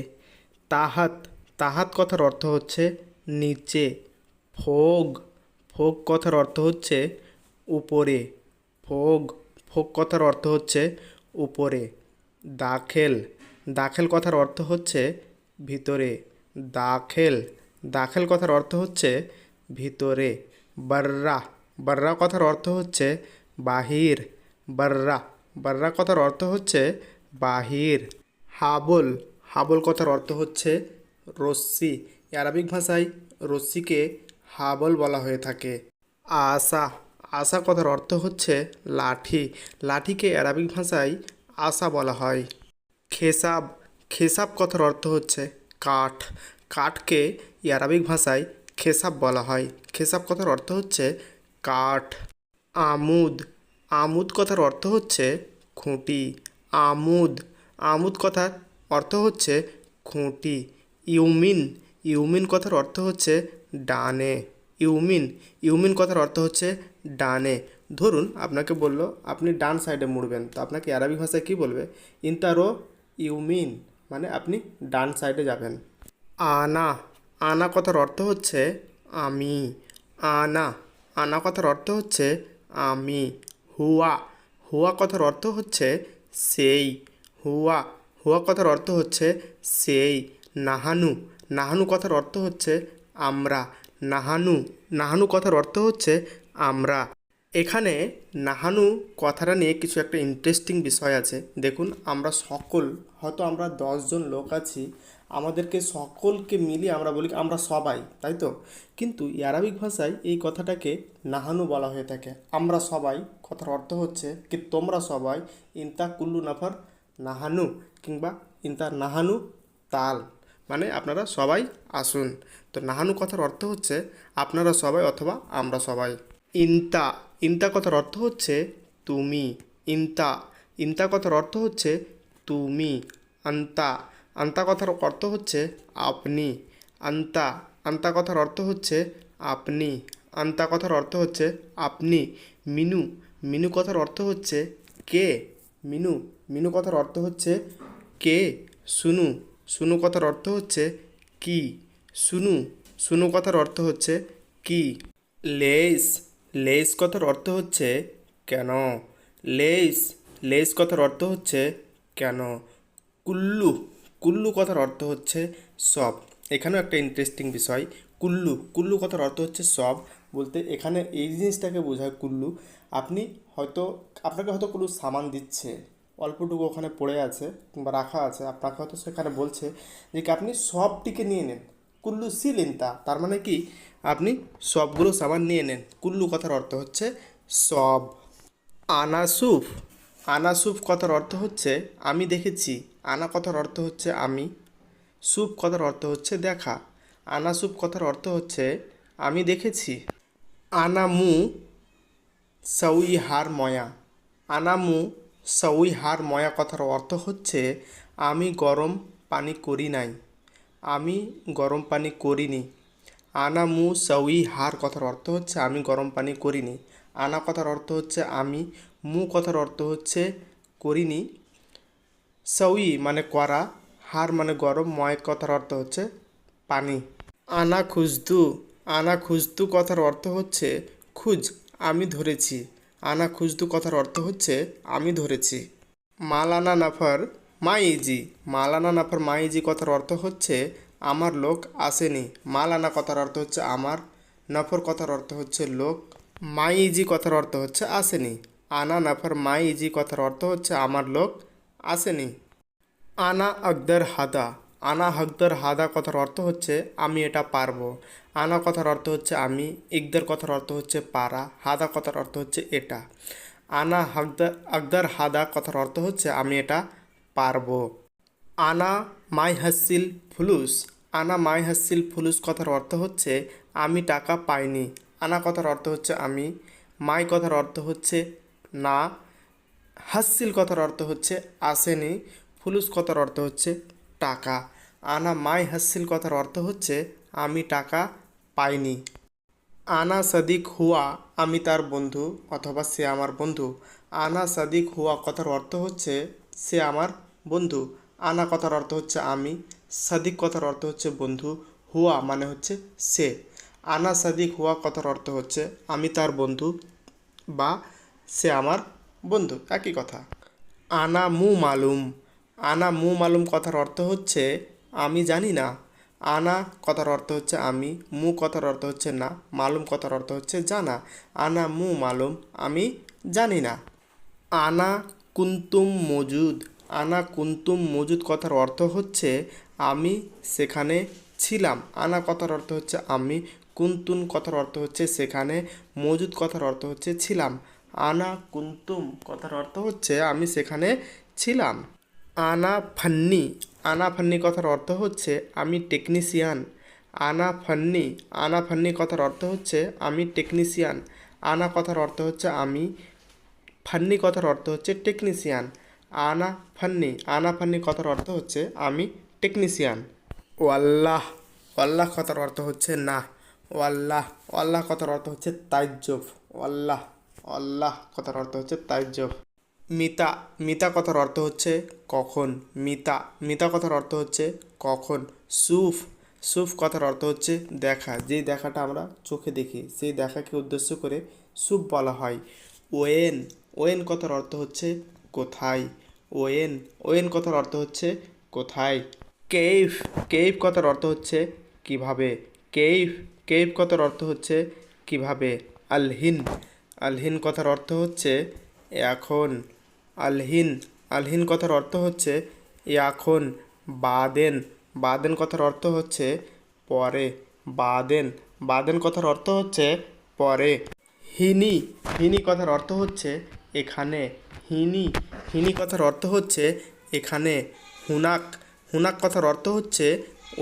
S1: তাহাত তাহাত কথার অর্থ হচ্ছে নিচে। ফোগ ফোগ কথার অর্থ হচ্ছে উপরে। ফোগ ফোগ কথার অর্থ হচ্ছে উপরে। দাখেল দাখেল কথার অর্থ হচ্ছে ভিতরে। দাখেল দাখেল কথার অর্থ হচ্ছে ভিতরে। বার্রা বার্রা কথার অর্থ হচ্ছে বাহির। বার্রা বার্রা কথার অর্থ হচ্ছে বাহির। হাবল হাবল কথার অর্থ হচ্ছে রশ্মি। আরবিক ভাষায় রশ্মিকে হাবল বলা হয়ে থাকে। আসা আসা কথার অর্থ হচ্ছে লাঠি। লাঠিকে আরবিক ভাষায় আসা বলা হয়। খেসাব খেসাব কথার অর্থ হচ্ছে কাঠ। কাঠকে আরবিক ভাষায় খেসাব বলা হয়। খেসাব কথার অর্থ হচ্ছে কাঠ। আমুদ। আমুদ কথার অর্থ হচ্ছে খুঁটি। আমুদ। আমুদ কথার অর্থ হচ্ছে খুঁটি। ইউমিন। ইউমিন কথার অর্থ হচ্ছে ডানে। ইউমিন। ইউমিন কথার অর্থ হচ্ছে ডানে। ধরুন আপনাকে বললো আপনি ডান সাইডে মুড়বেন, তো আপনাকে আরবি ভাষায় কী বলবে? ইন্তারো ইউমিন, মানে আপনি ডান সাইডে যাবেন। আনা। আনা কথার অর্থ হচ্ছে আমি। আনা। আনা কথার অর্থ হচ্ছে আমি। হুয়া। হুয়া কথার অর্থ হচ্ছে সেই। হুয়া। হুয়া কথার অর্থ হচ্ছে সেই। নাহানু। নাহানু কথার অর্থ হচ্ছে আমরা। নাহানু। নাহানু কথার অর্থ হচ্ছে আমরা। এখানে নাহানু কথাটা নিয়ে কিছু একটা ইন্টারেস্টিং বিষয় আছে। দেখুন, আমরা সকল, হয়তো আমরা 10 জন লোক আছি, আমাদেরকে সকলকে মিলিয়ে আমরা বলি আমরা সবাই, তাই তো? কিন্তু আরবিক ভাষায় এই কথাটাকে নাহানু বলা হয়ে থাকে। আমরা সবাই কথার অর্থ হচ্ছে কি তোমরা সবাই, ইনতা কুল্লু নাফার নাহানু, কিংবা ইনতা নাহানু তাল, মানে আপনারা সবাই আসুন। তো নাহানু কথার অর্থ হচ্ছে আপনারা সবাই অথবা আমরা সবাই। ইনতা। ইনতা কথার অর্থ হচ্ছে তুমি। ইনতা। ইনতা কথার অর্থ হচ্ছে তুমি। আন্তা। আন্তা কথার অর্থ হচ্ছে আপনি। আন্তা। আন্তা কথার অর্থ হচ্ছে আপনি। আন্তা কথার অর্থ হচ্ছে আপনি। মিনু। মিনু কথার অর্থ হচ্ছে কে। মিনু। মিনু কথার অর্থ হচ্ছে কে। শুনু। শুনু কথার অর্থ হচ্ছে কি। শুনু। শুনু কথার অর্থ হচ্ছে কি। লেস। লেস কথার অর্থ হচ্ছে কেন। লেস। লেস কথার অর্থ হচ্ছে কেন। কুল্লু। কুল্লু কথার অর্থ হচ্ছে সব। এখানেও একটা ইন্টারেস্টিং বিষয়। কুল্লু। কুল্লু কথার অর্থ হচ্ছে সব, বলতে এখানে এই জিনিসটাকে বোঝায় কুল্লু। আপনি হয়তো, আপনাকে হয়তো কোনো সামান দিচ্ছে, অল্পটুকু ওখানে পড়ে আছে কিংবা রাখা আছে, আপনাকে হয়তো সেখানে বলছে যে কি আপনি সবটিকে নিয়ে নেন। কুল্লু সিলিনতা, তার মানে কি আপনি সবগুলো সামান নিয়ে নেন। কুল্লু কথার অর্থ হচ্ছে সব। আনাসুফ। আনাসুফ কথার অর্থ হচ্ছে আমি দেখেছি। আনা কথার অর্থ হচ্ছে আমি। সুফ কথার অর্থ হচ্ছে দেখা। আনাসুফ কথার অর্থ হচ্ছে আমি দেখেছি। আনামু সউই হার ময়া। আনামু সউই হার ময়া কথার অর্থ হচ্ছে আমি গরম পানি করি নাই। আমি গরম পানি করিনি। আনা মু সউই হার কথার অর্থ হচ্ছে আমি গরম পানি করিনি। আনা কথার অর্থ হচ্ছে আমি। মু কথার অর্থ হচ্ছে করিনি। সউই মানে করা। হার মানে গরম। ময় কথার অর্থ হচ্ছে পানি। আনা খুঁজতু। আনা খুঁজতু কথার অর্থ হচ্ছে খুঁজ, আমি ধরেছি। আনা খুঁজতু কথার অর্থ হচ্ছে আমি ধরেছি। মালানা নাফার মাইজি। মালানা নাফার মাইজি কথার অর্থ হচ্ছে আমার লোক আসেনি। মালানা কথার অর্থ হচ্ছে আমার। নফর কথার অর্থ হচ্ছে লোক। মাইজি কথার অর্থ হচ্ছে আসেনি। আনা নাফার মাইজি কথার অর্থ হচ্ছে আমার লোক আসেনি। আনা আকদার হাদা। আনা হকদার হাদা কথার অর্থ হচ্ছে আমি এটা পারবো। আনা কথার অর্থ হচ্ছে আমি। ইকদার কথার অর্থ হচ্ছে পারা। হাদা কথার অর্থ হচ্ছে এটা। আনা হকদার আকদার হাদা কথার অর্থ হচ্ছে আমি এটা পারবো। আনা মাই হাসিল ফুলুস। আনা মাই হাসিল ফুলুস কথার অর্থ হচ্ছে আমি টাকা পাইনি। আনা কথার অর্থ হচ্ছে আমি। মাই কথার অর্থ হচ্ছে না। হাসিল কথার অর্থ হচ্ছে আসেনি। ফুলুস কথার অর্থ হচ্ছে টাকা। আনা মাই হাসিল কথার অর্থ হচ্ছে আমি টাকা পাইনি। আনা সাদিক হুয়া, আমি তার বন্ধু অথবা সে আমার বন্ধু। আনা সাদিক হুয়া কথার অর্থ হচ্ছে সে আমার বন্ধু। আনা কথার অর্থ হচ্ছে আমি। সাদিক কথার অর্থ হচ্ছে বন্ধু। হুয়া মানে হচ্ছে সে। আনা সাদিক হুয়া কথার অর্থ হচ্ছে আমি তার বন্ধু বা সে আমার বন্ধু, একই কথা। আনা মু মালুম। আনা মু মালুম কথার অর্থ হচ্ছে আমি জানি না। আনা কথার অর্থ হচ্ছে আমি। মু কথার অর্থ হচ্ছে না। মালুম কথার অর্থ হচ্ছে জানা। আনা মু মালুম, আমি জানি না। আনা কুন্তুম মজুদ। আনা কুন্তুম মজুদ কথার অর্থ হচ্ছে আমি সেখানে ছিলাম। আনা কথার অর্থ হচ্ছে আমি। কুন্তুন কথার অর্থ হচ্ছে সেখানে। মজুদ কথার অর্থ হচ্ছে ছিলাম। আনা কুন্তুম কথার অর্থ হচ্ছে আমি সেখানে ছিলাম। আনা ফান্নি, আনা ফান্নি কথার অর্থ হচ্ছে আমি টেকনিশিয়ান। আনা ফান্নি, আনা ফান্নি কথার অর্থ হচ্ছে আমি টেকনিশিয়ান। আনা কথার অর্থ হচ্ছে আমি, ফান্নি কথার অর্থ হচ্ছে টেকনিশিয়ান। আনা ফান্নি, আনা ফান্নি কথার অর্থ হচ্ছে আমি টেকনিশিয়ান। ওয়াল্লাহ, ওয়াল্লাহ কথার অর্থ হচ্ছে না। ওয়াল্লাহ, ওয়াল্লাহ কথার অর্থ হচ্ছে তাজ্জব। ওয়াল্লাহ, আল্লাহ কথার অর্থ হচ্ছে তাজ্জব। মিতা, মিতা কথার অর্থ হচ্ছে কখন। মিতা, মিতা কথার অর্থ হচ্ছে কখন। সুফ, সুফ কথার অর্থ হচ্ছে দেখা, যেই দেখাটা আমরা চোখে দেখি সেই দেখাকে উদ্দেশ্য করে সুফ বলা হয়। ওয়েন, ওয়েন কথার অর্থ হচ্ছে কোথায়। ওয়েন, ওয়েন কথার অর্থ হচ্ছে কোথায়। কেইফ, কেইফ কথার অর্থ হচ্ছে কিভাবে। কেইফ, কেইফ কথার অর্থ হচ্ছে কিভাবে। আলহিন, আলহিন কথার অর্থ হচ্ছে এখন। আলহিন, আলহিন কথার অর্থ হচ্ছে এখন। বাদেন, বাদেন কথার অর্থ হচ্ছে পরে। বাদেন, বাদেন কথার অর্থ হচ্ছে পরে। হিনি, হিনি কথার অর্থ হচ্ছে এখানে। হিনি, হিনি কথার অর্থ হচ্ছে এখানে। হুনাক, হুনাক কথার অর্থ হচ্ছে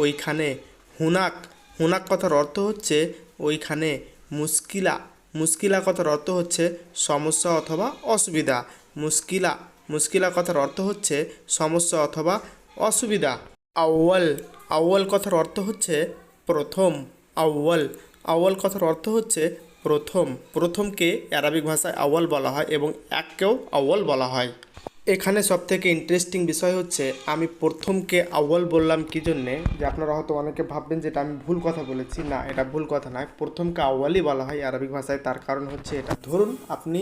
S1: ওইখানে। হুনাক, হুনাক কথার অর্থ হচ্ছে ওইখানে। মুশকিলা, মুশকিলা কথার অর্থ হচ্ছে সমস্যা অথবা অসুবিধা। মুশকিলা, মুশকিলা কথার অর্থ হচ্ছে সমস্যা অথবা অসুবিধা। আউয়াল, আউয়াল কথার অর্থ হচ্ছে প্রথম। আউয়াল, আউয়াল কথার অর্থ হচ্ছে প্রথম। প্রথমকে আরবিক ভাষায় আউয়াল বলা হয় এবং এককেও আউয়াল বলা হয়। এখানে সবথেকে ইন্টারেস্টিং বিষয় হচ্ছে আমি প্রথমকে আউয়াল বললাম কী জন্যে, যে আপনারা হয়তো অনেকে ভাববেন যেটা আমি ভুল কথা বলেছি। না, এটা ভুল কথা নয়। প্রথমকে আউয়ালই বলা হয় আরবিক ভাষায়। তার কারণ হচ্ছে এটা, ধরুন আপনি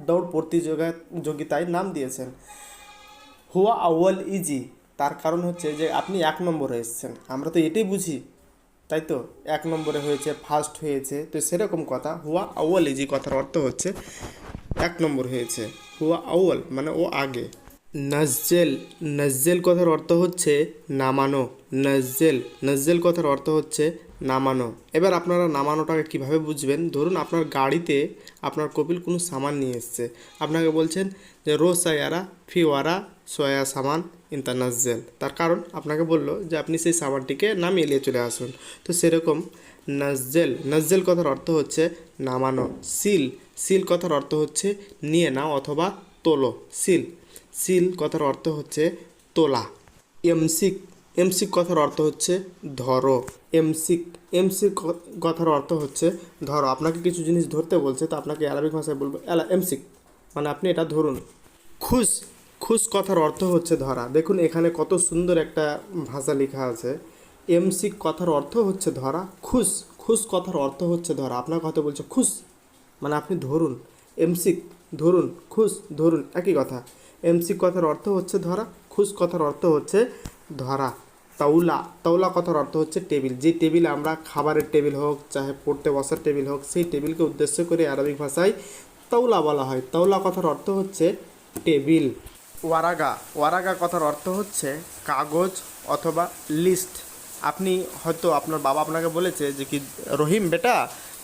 S1: দৌড় প্রতিযোগিতায় নাম দিয়েছেন, হুয়া আউয়াল ইজি, তার কারণ হচ্ছে যে আপনি এক নম্বরে এসেছেন। আমরা তো এটাই বুঝি, তাই তো, এক নম্বরে হয়েছে, ফার্স্ট হয়েছে, তো সেরকম কথা। হুয়া আউয়াল ইজি কথার অর্থ হচ্ছে এক নম্বর হয়েছে। হুয়া আউয়াল মানে ও আগে। নাজ্জেল, নাজ্জেল কথার অর্থ হচ্ছে নামানো। নাজ্জেল, নাজ্জেল কথার অর্থ হচ্ছে নামানো। এবার আপনারা নামানোটাকে কিভাবে বুঝবেন, ধরুন আপনার গাড়িতে আপনার কপিল কোনো সামান নিয়ে এসছে, আপনাকে বলছেন যে রো সায়ারা ফি ওয়ারা সোয়া সামান ইনতা নাজ্জেল। তার কারণ আপনাকে বললো যে আপনি সেই সামানটিকে নামিয়ে নিয়ে চলে আসুন। তো সেরকম নাজ্জেল, নাজ্জেল কথার অর্থ হচ্ছে নামানো। সিল, সিল কথার অর্থ হচ্ছে নিয়ে নাও অথবা তোলো। সিল, সিল কথার অর্থ হচ্ছে তোলা। এমসিক, এমসিক কথার অর্থ হচ্ছে ধরো। এমসিক, এমসিক কথার অর্থ হচ্ছে ধরো। আপনাকে কিছু জিনিস ধরতে বলছে, তো আপনাকে আরবিক ভাষায় বলবো এলা এমসিক, মানে আপনি এটা ধরুন। খুশ, খুশ কথার অর্থ হচ্ছে ধরা। দেখুন এখানে কত সুন্দর একটা ভাষা লেখা আছে। এমসিক কথার অর্থ হচ্ছে ধরা। খুশ, খুশ কথার অর্থ হচ্ছে ধরা। আপনার কথা বলছে খুশ, মানে আপনি ধরুন। এমসিক ধরুন, খুশ ধরুন, একই কথা। এমসিক কথার অর্থ হচ্ছে ধরা, খুশ কথার অর্থ হচ্ছে ধরা। তাওলা, তাওলা কথার অর্থ হচ্ছে টেবিল। যে টেবিল আমরা খাবারের টেবিল হোক চাহে পড়তে বসার টেবিল হোক, সেই টেবিলকে উদ্দেশ্য করে আরবিক ভাষায় তাওলা বলা হয়। তাওলা কথার অর্থ হচ্ছে টেবিল। ওয়ারাগা, ওয়ারাগা কথার অর্থ হচ্ছে কাগজ অথবা লিস্ট। আপনি হয়তো আপনার বাবা আপনাকে বলেছে যে কি রহিম বেটা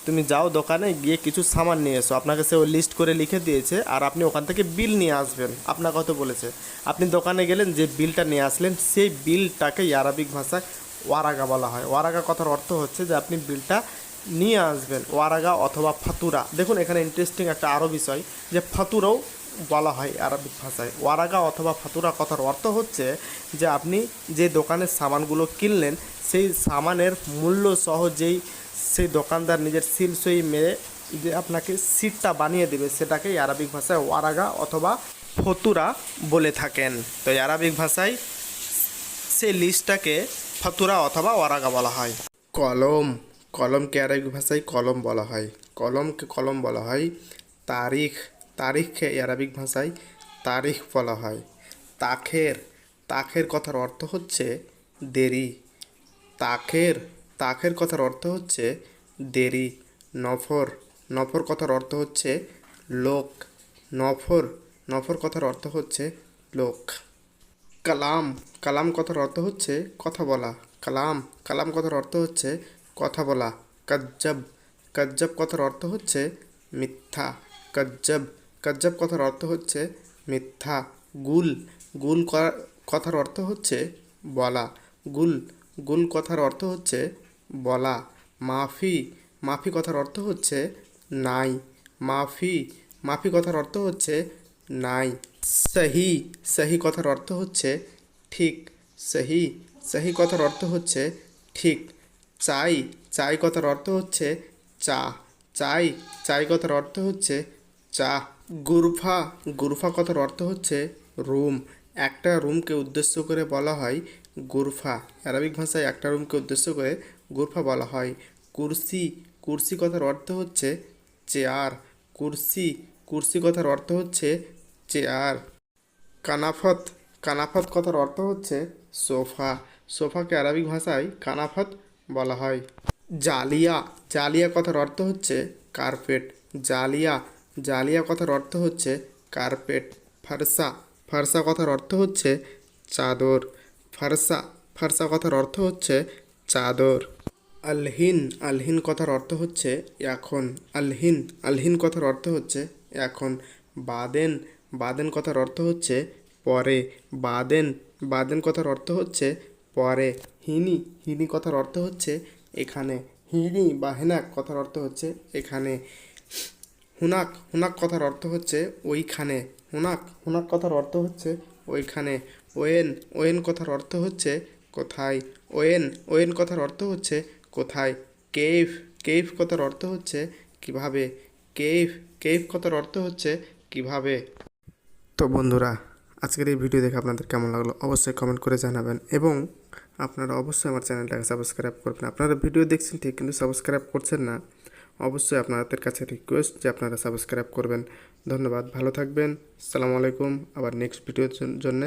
S1: তুমি যাও দোকানে গিয়ে কিছু সামান নিয়ে এসো, আপনাকে সে ওই লিস্ট করে লিখে দিয়েছে আর আপনি ওখান থেকে বিল নিয়ে আসবেন, আপনাকে হয়তো বলেছে। আপনি দোকানে গেলেন, যে বিলটা নিয়ে আসলেন সেই বিলটাকে আরবিক ভাষায় ওয়ারাগা বলা হয়। ওয়ারাগা কথার অর্থ হচ্ছে যে আপনি বিলটা নিয়ে আসবেন। ওয়ারাগা অথবা ফাতুরা। দেখুন এখানে ইন্টারেস্টিং একটা আরও বিষয়, যে ফাতুরাও বলা হয় আরবিক ভাষায়। ওয়ারাগা অথবা ফাতুরা কথার অর্থ হচ্ছে যে আপনি যে দোকানের সামানগুলো কিনলেন সেই সামানের মূল্য সহ যেই সেই দোকানদার নিজের সিল সই মেরে যে আপনাকে সিটটা বানিয়ে দেবে, সেটাকেই আরবিক ভাষায় ওয়ারাগা অথবা ফতুরা বলে থাকেন। তো আরবিক ভাষায় সেই লিস্টটাকে ফতুরা অথবা ওয়ারাগা বলা হয়। কলম, কলমকে আরবিক ভাষায় কলম বলা হয়। কলমকে কলম বলা হয়। তারিখ, তারিখকে আরবিক ভাষায় তারিখ বলা হয়। তাখের, তাখের কথার অর্থ হচ্ছে দেরি। তাখের, তাখের কথার অর্থ হচ্ছে দেরি। নফর, নফর কথার অর্থ হচ্ছে লোক। নফর, নফর কথার অর্থ হচ্ছে লোক। কালাম, কালাম কথার অর্থ হচ্ছে কথা বলা। কালাম, কালাম কথার অর্থ হচ্ছে কথা বলা। কাজ্জাব, কাজ্জাব কথার অর্থ হচ্ছে মিথ্যা। কাজ্জাব, কাজ্জাব কথার অর্থ হচ্ছে মিথ্যা। গুল, গুল কথার অর্থ হচ্ছে বলা। গুল গুল কথার অর্থ হচ্ছে বলা। মাফি মাফি কথার অর্থ হচ্ছে নাই। মাফি মাফি কথার অর্থ হচ্ছে নাই। সহি সহি কথার অর্থ হচ্ছে ঠিক। সহি সহি কথার অর্থ হচ্ছে ঠিক। চাই চাই কথার অর্থ হচ্ছে চা। চাই চাই কথার অর্থ হচ্ছে চা। গুরফা গুরফা কথার অর্থ হচ্ছে রুম। একটা রুমকে উদ্দেশ্য করে বলা হয় গুরফা। আরবিক ভাষায় একটা রুমকে উদ্দেশ্য করে গুরফা বলা হয়। কুরসি কুরসি কথার অর্থ হচ্ছে চেয়ার। কুরসি কুরসি কথার অর্থ হচ্ছে চেয়ার। কানাফত কানাফত কথার অর্থ হচ্ছে সোফা। সোফাকে আরবিক ভাষায় কানাফত বলা হয়। জালিয়া জালিয়া কথার অর্থ হচ্ছে কার্পেট। জালিয়া জালিয়া কথার অর্থ হচ্ছে কার্পেট। ফারসা ফারসা কথার অর্থ হচ্ছে চাদর। ফারসা ফারসা কথার অর্থ হচ্ছে চাদর। আলহিন আলহিন কথার অর্থ হচ্ছে এখন। আলহিন আলহিন কথার অর্থ হচ্ছে এখন। বাদেন বাদেন কথার অর্থ হচ্ছে পরে। বাদেন বাদেন কথার অর্থ হচ্ছে পরে। হিনি হিনি কথার অর্থ হচ্ছে এখানে। হিনি বা হেনাক কথার অর্থ হচ্ছে এখানে। হুনাক হুনাক কথার অর্থ হচ্ছে ওইখানে। হুনাক হুনাক কথার অর্থ হচ্ছে ওইখানে। ওয়েন ওয়েন কথার অর্থ হচ্ছে কোথায়। ওয়েন ওয়েন কথার অর্থ হচ্ছে কোথায়। কেভ কেভ কথার অর্থ হচ্ছে কিভাবে। কেভ কেভ কথার অর্থ হচ্ছে কিভাবে। তো বন্ধুরা, আজকের এই ভিডিও দেখে আপনাদের কেমন লাগলো অবশ্যই কমেন্ট করে জানাবেন, এবং আপনারা অবশ্যই আমার চ্যানেলটাকে সাবস্ক্রাইব করবেন। আপনারা ভিডিও দেখছেন ঠিক, কিন্তু সাবস্ক্রাইব করছেন না। অবশ্যই আপনাদের কাছে রিকোয়েস্ট যে আপনারা সাবস্ক্রাইব করবেন। ধন্যবাদ, ভালো থাকবেন। আসসালামু আলাইকুম। আবার নেক্সট ভিডিওর জন্য